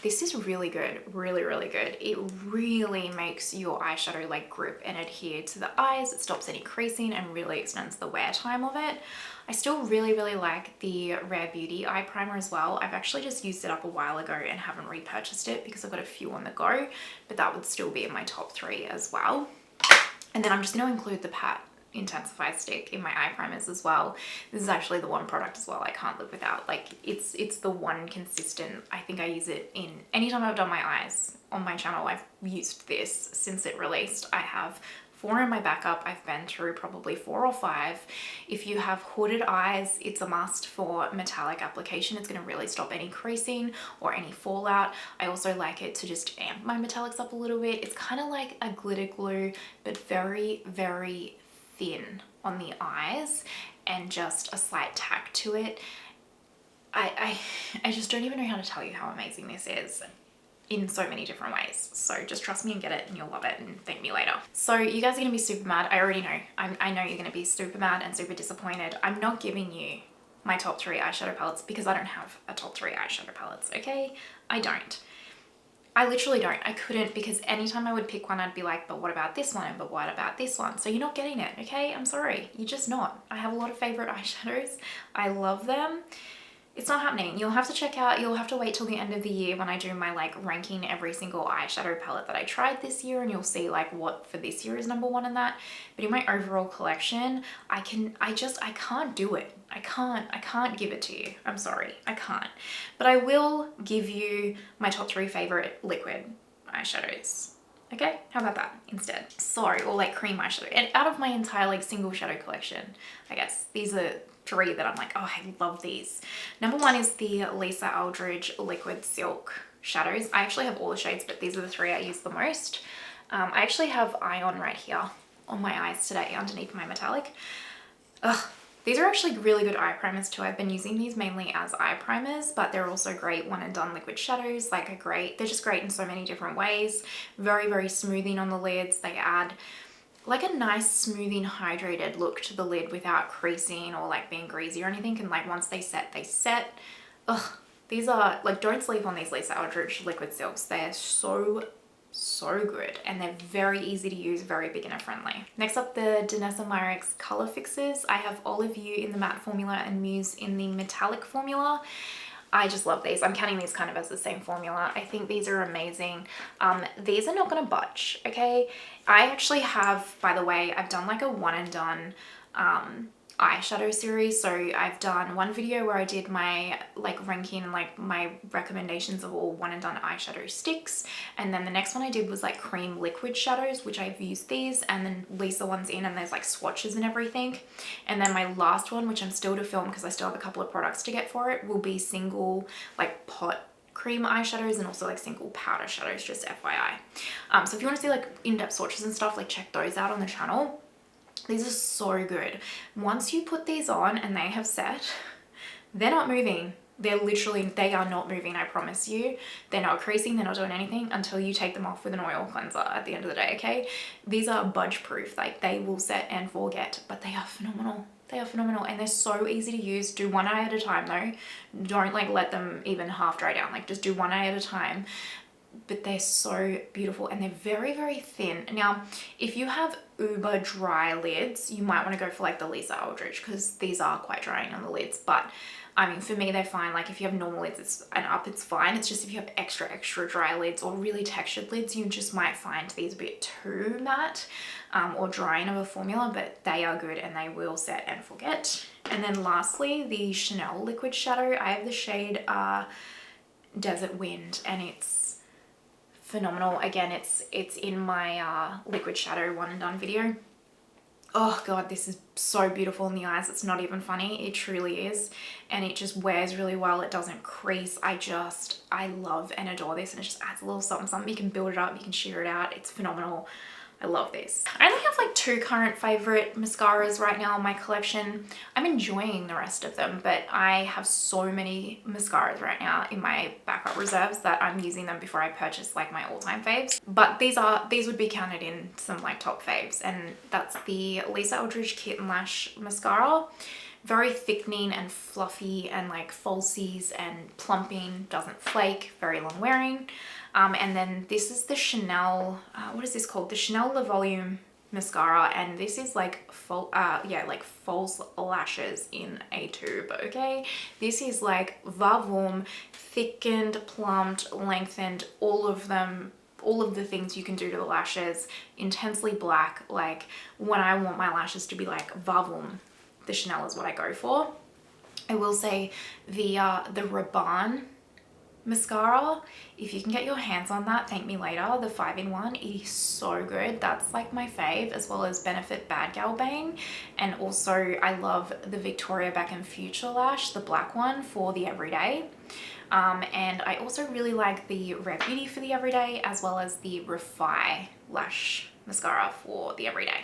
This is really good, really good. It really makes your eyeshadow like grip and adhere to the eyes. It stops any creasing and really extends the wear time of it. I still really like the Rare Beauty eye primer as well. I've actually just used it up a while ago and haven't repurchased it because I've got a few on the go, but that would still be in my top 3 as well. And then I'm just going to include the intensify stick in my eye primers as well. This is actually the one product as well I can't live without. Like it's the one consistent. I think I use it in anytime I've done my eyes on my channel. I've used this since it released. I have 4 in my backup. I've been through probably 4 or 5. If you have hooded eyes, it's a must for metallic application. It's going to really stop any creasing or any fallout. I also like it to just amp my metallics up a little bit. It's kind of like a glitter glue, but very, very thin on the eyes and just a slight tack to it. I just don't even know how to tell you how amazing this is in so many different ways. So just trust me and get it and you'll love it and thank me later. So you guys are gonna be super mad. I already know. I know you're gonna be super mad and super disappointed. I'm not giving you my top 3 eyeshadow palettes because I don't have a top 3 eyeshadow palettes, okay? I don't. I literally don't. I couldn't, because anytime I would pick one, I'd be like, but what about this one? And but what about this one? So you're not getting it, okay? I'm sorry. You're just not. I have a lot of favorite eyeshadows. I love them. It's not happening. You'll have to check out, you'll have to wait till the end of the year when I do my like ranking every single eyeshadow palette that I tried this year, and you'll see like what for this year is number 1 in that. But in my overall collection, I can't do it. I can't give it to you. I'm sorry, I can't. But I will give you my top 3 favorite liquid eyeshadows. Okay, how about that instead? Sorry, or like cream eyeshadow. And out of my entire like single shadow collection, I guess these are 3 that I'm like, oh, I love these. Number 1 is the Lisa Eldridge Liquid Silk shadows. I actually have all the shades, but these are the 3 I use the most. I actually have Ion right here on my eyes today underneath my metallic. Ugh. These are actually really good eye primers too. I've been using these mainly as eye primers, but they're also great one and done liquid shadows. Like they're just great in so many different ways. Very, very smoothing on the lids. They add like a nice smoothing hydrated look to the lid without creasing or like being greasy or anything. And like once they set, they set. Ugh, these are like, don't sleep on these Lisa Eldridge liquid silks. They're so good, and they're very easy to use, very beginner friendly. Next up, the Danessa Myricks Color Fixes. I have Olive You in the matte formula and Muse in the metallic formula. I just love these. I'm counting these kind of as the same formula. I think these are amazing. These are not gonna budge, okay? I actually have, by the way, I've done like a one and done eyeshadow series. So I've done one video where I did my like ranking and like my recommendations of all one and done eyeshadow sticks, and then the next one I did was like cream liquid shadows, which I've used these, and then Lisa one's in and there's like swatches and everything. And then my last one, which I'm still to film because I still have a couple of products to get for it, will be single like pot cream eyeshadows and also like single powder shadows, just FYI. So if you want to see like in-depth swatches and stuff, like check those out on the channel. These are so good. Once you put these on and they have set, they're not moving. They are not moving, I promise you. They're not creasing, they're not doing anything until you take them off with an oil cleanser at the end of the day, okay? These are budge proof, like they will set and forget, but they are phenomenal. They are phenomenal and they're so easy to use. Do one eye at a time though. Don't like let them even half dry down, like just do one eye at a time. But they're so beautiful and they're very, very thin. Now, if you have uber dry lids, you might want to go for like the Lisa Eldridge because these are quite drying on the lids. But I mean, for me, they're fine. Like if you have normal lids it's fine. It's just if you have extra dry lids or really textured lids, you just might find these a bit too matte or drying of a formula, but they are good and they will set and forget. And then lastly, the Chanel liquid shadow. I have the shade Desert Wind and it's phenomenal. Again, it's in my liquid shadow one and done video. Oh god, this is so beautiful in the eyes. It's not even funny. It truly is. And it just wears really well. It doesn't crease. I love and adore this, and it just adds a little something. You can build it up, you can sheer it out. It's phenomenal. I love this. I only have like 2 current favorite mascaras right now in my collection. I'm enjoying the rest of them, but I have so many mascaras right now in my backup reserves that I'm using them before I purchase like my all-time faves. But these would be counted in some like top faves, and that's the Lisa Eldridge Kitten Lash Mascara. Very thickening and fluffy and like falsies and plumping, doesn't flake, very long wearing. And then this is the Chanel, what is this called? The Chanel Le Volume mascara, and this is like false lashes in a tube, okay? This is like va voom, thickened, plumped, lengthened, all of them all of the things you can do to the lashes. Intensely black, like when I want my lashes to be like Vavum, the Chanel is what I go for. I will say the Rabanne mascara, if you can get your hands on that, thank me later. The 5-in-1, it is so good. That's like my fave, as well as Benefit Bad Gal Bane. And also I love the Victoria Beckham Future Lash, the black one, for the everyday. And I also really like the Rare Beauty for the everyday, as well as the Refi Lash mascara for the everyday.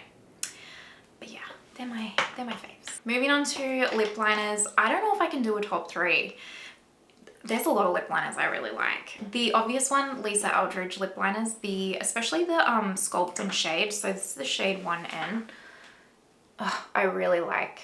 But yeah, they're my faves. Moving on to lip liners. I don't know if I can do a top 3. There's a lot of lip liners I really like. The obvious one, Lisa Eldridge lip liners, especially the Sculpt and Shade. So this is the shade 1N. I really like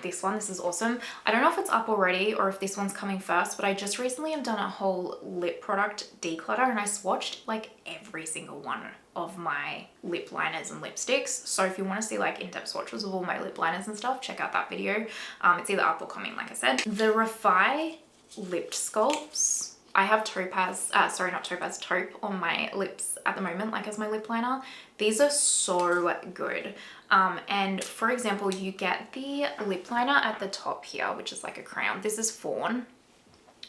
this one. This is awesome. I don't know if it's up already or if this one's coming first, but I just recently have done a whole lip product declutter and I swatched like every single one of my lip liners and lipsticks. So if you want to see like in-depth swatches of all my lip liners and stuff, check out that video. It's either up or coming, like I said. The Refi lip sculpts. I have topaz, sorry, not topaz, taupe on my lips at the moment, like as my lip liner. These are so good. And for example, you get the lip liner at the top here, which is like a crown. This is Fawn,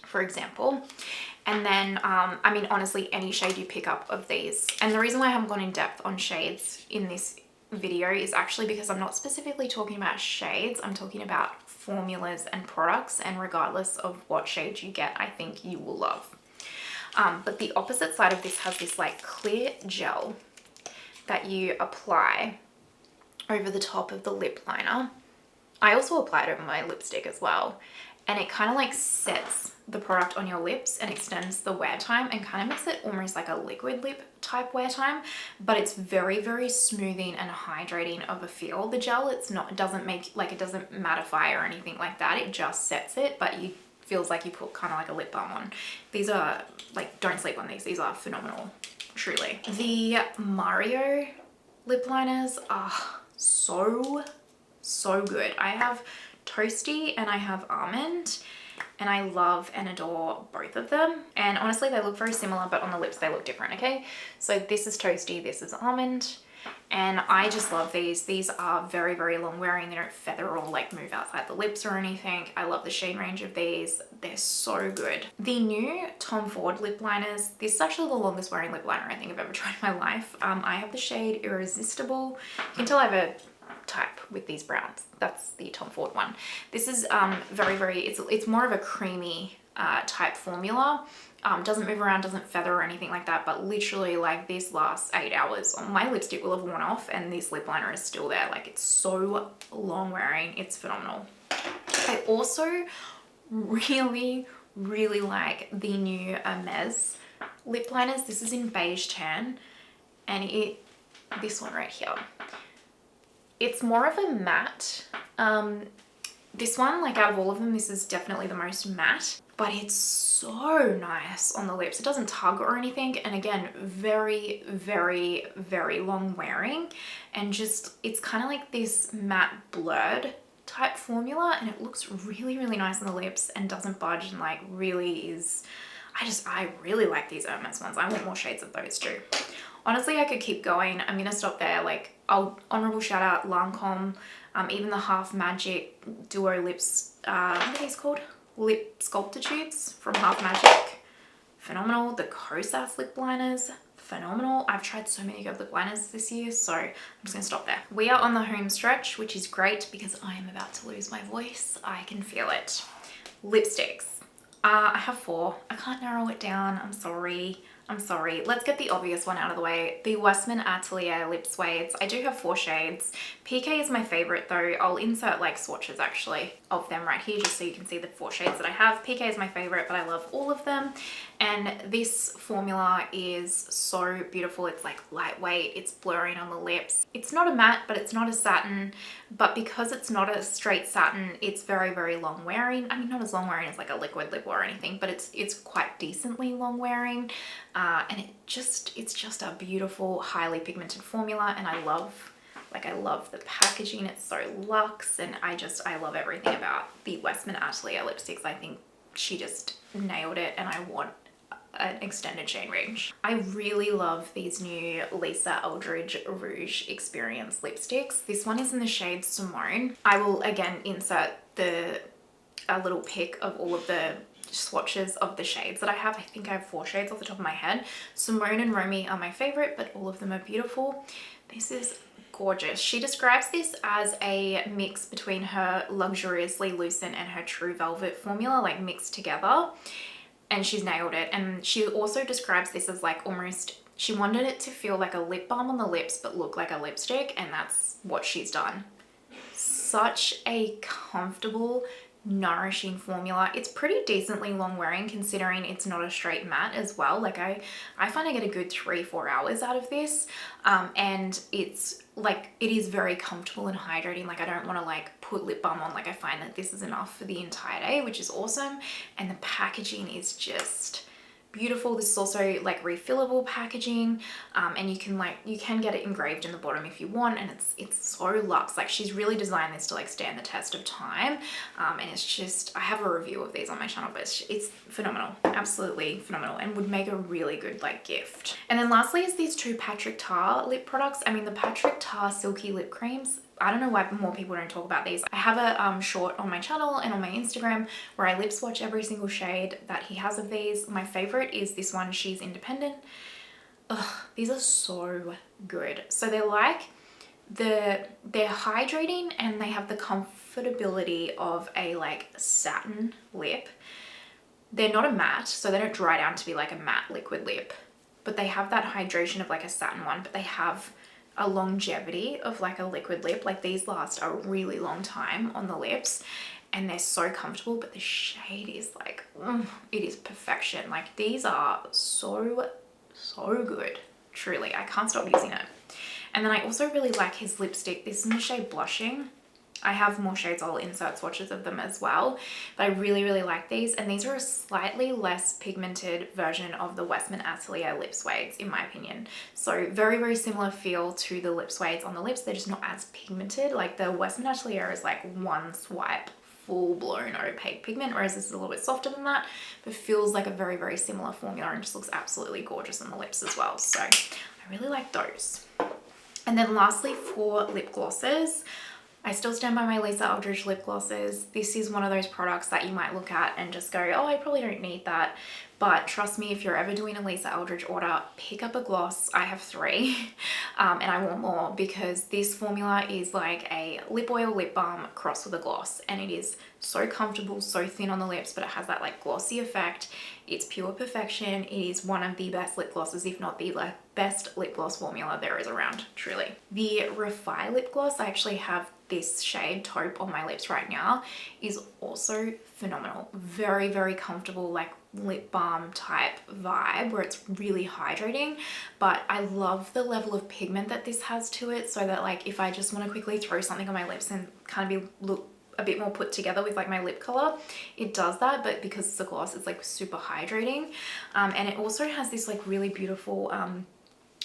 for example. And then, I mean, honestly, any shade you pick up of these. And the reason why I haven't gone in depth on shades in this video is actually because I'm not specifically talking about shades. I'm talking about formulas and products, and regardless of what shade you get, I think you will love. But the opposite side of this has this like clear gel that you apply over the top of the lip liner. I also apply it over my lipstick as well, and it kind of like sets the product on your lips and extends the wear time and kind of makes it almost like a liquid lip type wear time, but it's very, very smoothing and hydrating of a feel. The gel, it doesn't make, like, it doesn't mattify or anything like that. It just sets it, but you feels like you put kind of like a lip balm on. These are like, don't sleep on these. These are phenomenal, truly. The Mario lip liners are so good. I have Toasty and I have Almond, and I love and adore both of them. And honestly, they look very similar, but on the lips they look different, okay? So this is Toasty, this is Almond, and I just love these. These are very, very long wearing. They don't feather or like move outside the lips or anything. I love the shade range of these. They're so good. The new Tom Ford lip liners, this is actually the longest wearing lip liner I think I've ever tried in my life. I have the shade Irresistible. You can tell I have a type with these browns. That's the Tom Ford one. This is very, it's more of a creamy type formula. Doesn't move around, doesn't feather or anything like that, but literally like this lasts 8 hours. My lipstick will have worn off and this lip liner is still there. Like, it's so long wearing, it's phenomenal. I also really like the new Hermes lip liners. This is in beige tan, and this one right here, it's more of a matte. This one, like out of all of them, this is definitely the most matte, but it's so nice on the lips. It doesn't tug or anything, and again, very long wearing, and just, it's kind of like this matte blurred type formula, and it looks really nice on the lips and doesn't budge, and like really is, I really like these Hermes ones. I want more shades of those too. Honestly, I could keep going. I'm gonna stop there. Like, honorable shout out Lancome, even the Half Magic Duo Lips, what are these called? Lip Sculptitudes from Half Magic. Phenomenal. The Kosas lip liners, phenomenal. I've tried so many good lip liners this year, so I'm just gonna stop there. We are on the home stretch, which is great because I am about to lose my voice. I can feel it. Lipsticks. I have 4. I can't narrow it down. I'm sorry. Let's get the obvious one out of the way. The Westman Atelier Lip Suedes. I do have 4 shades. PK is my favorite though. I'll insert like swatches actually of them right here just so you can see the 4 shades that I have. PK is my favorite, but I love all of them. And this formula is so beautiful. It's like lightweight, it's blurring on the lips. It's not a matte, but it's not a satin. But because it's not a straight satin, it's very long wearing. I mean, not as long wearing as like a liquid lip or anything, but it's quite decently long wearing. And it's just a beautiful, highly pigmented formula, and I love the packaging. It's so luxe, and I love everything about the Westman Atelier lipsticks. I think she just nailed it, and I want an extended shade range. I really love these new Lisa Eldridge Rouge Experience lipsticks. This one is in the shade Simone. I will again insert a little pic of all of the swatches of the shades that I have. I think I have 4 shades off the top of my head. Simone and Romy are my favorite, but all of them are beautiful. This is gorgeous. She describes this as a mix between her Luxuriously Lucent and her True Velvet formula, like mixed together, and she's nailed it. And she also describes this as like almost, she wanted it to feel like a lip balm on the lips but look like a lipstick, and that's what she's done. Such a comfortable, nourishing formula. It's pretty decently long wearing considering it's not a straight matte as well. Like I find I get a good 3-4 hours out of this, and it's like, it is very comfortable and hydrating. Like I don't want to like put lip balm on. Like I find that this is enough for the entire day, which is awesome. And the packaging is just beautiful. This is also like refillable packaging, and you can get it engraved in the bottom if you want, and it's so luxe. Like she's really designed this to like stand the test of time, and it's just, I have a review of these on my channel, but it's phenomenal, absolutely phenomenal, and would make a really good like gift. And then lastly is these 2 Patrick Ta lip products. I mean, the Patrick Ta Silky Lip Creams, I don't know why more people don't talk about these. I have a short on my channel and on my Instagram where I lip swatch every single shade that he has of these. My favorite is this one, She's Independent. Ugh, these are so good. So they're like, they're hydrating and they have the comfortability of a like satin lip. They're not a matte, so they don't dry down to be like a matte liquid lip, but they have that hydration of like a satin one, but they have a longevity of like a liquid lip. Like these last a really long time on the lips, and they're so comfortable, but the shade is like, it is perfection. Like these are so good, truly. I can't stop using it. And then I also really like his lipstick. This is in the shade Blushing. I have more shades, I'll insert swatches of them as well, but I really like these, and these are a slightly less pigmented version of the Westman Atelier lip suedes in my opinion. So very similar feel to the lip suedes on the lips, they're just not as pigmented. Like the Westman Atelier is like one swipe full-blown opaque pigment, whereas this is a little bit softer than that, but feels like a very similar formula and just looks absolutely gorgeous on the lips as well. So I really like those. And then lastly, for lip glosses, I still stand by my Lisa Eldridge lip glosses. This is one of those products that you might look at and just go, oh, I probably don't need that. But trust me, if you're ever doing a Lisa Eldridge order, pick up a gloss. I have 3, and I want more because this formula is like a lip oil lip balm crossed with a gloss, and it is so comfortable, so thin on the lips, but it has that like glossy effect. It's pure perfection. It is one of the best lip glosses, if not the best lip gloss formula there is around, truly. The Refi lip gloss, I actually have this shade Taupe on my lips right now, is also phenomenal. Very comfortable, like lip balm type vibe where it's really hydrating, but I love the level of pigment that this has to it, so that like if I just want to quickly throw something on my lips and kind of look a bit more put together with like my lip color, it does that. But because it's a gloss, it's like super hydrating, and it also has this like really beautiful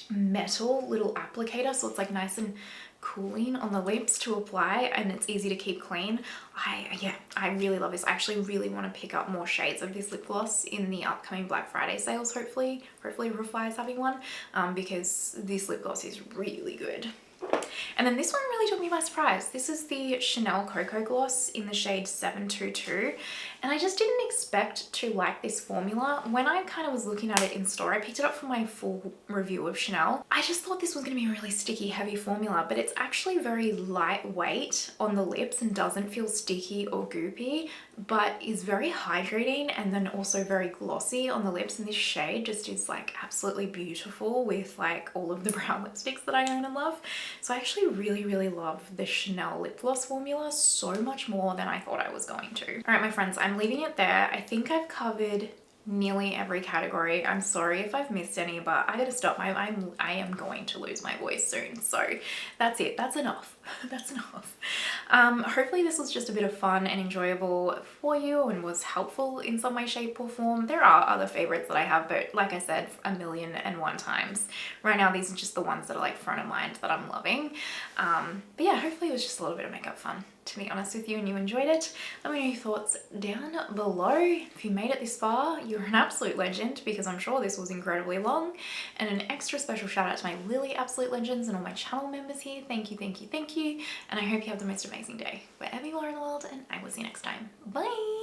metal little applicator, so it's like nice and cooling on the lips to apply, and it's easy to keep clean. I really love this. I actually really want to pick up more shades of this lip gloss in the upcoming Black Friday sales. Hopefully Refi is having one, because this lip gloss is really good. And then this one really took me by surprise. This is the Chanel Cocoa Gloss in the shade 722. And I just didn't expect to like this formula. When I kind of was looking at it in store, I picked it up for my full review of Chanel. I just thought this was going to be a really sticky, heavy formula, but it's actually very lightweight on the lips and doesn't feel sticky or goopy, but is very hydrating and then also very glossy on the lips. And this shade just is like absolutely beautiful with like all of the brown lipsticks that I own and love. So I actually really love the Chanel lip gloss formula so much more than I thought I was going to. All right, my friends, I'm leaving it there. I think I've covered nearly every category. I'm sorry if I've missed any, but I gotta stop. I am going to lose my voice soon. So that's it. That's enough. That's enough. Hopefully this was just a bit of fun and enjoyable for you and was helpful in some way, shape or form. There are other favorites that I have, but like I said, 1,000,001 times. Right now, these are just the ones that are like front of mind that I'm loving. But yeah, hopefully it was just a little bit of makeup fun. to be honest with you, and you enjoyed it. Let me know your thoughts down below. If you made it this far, you're an absolute legend, because I'm sure this was incredibly long. And an extra special shout out to my Lily absolute legends and all my channel members here. Thank you, thank you, thank you. And I hope you have the most amazing day wherever you are in the world, and I will see you next time. Bye.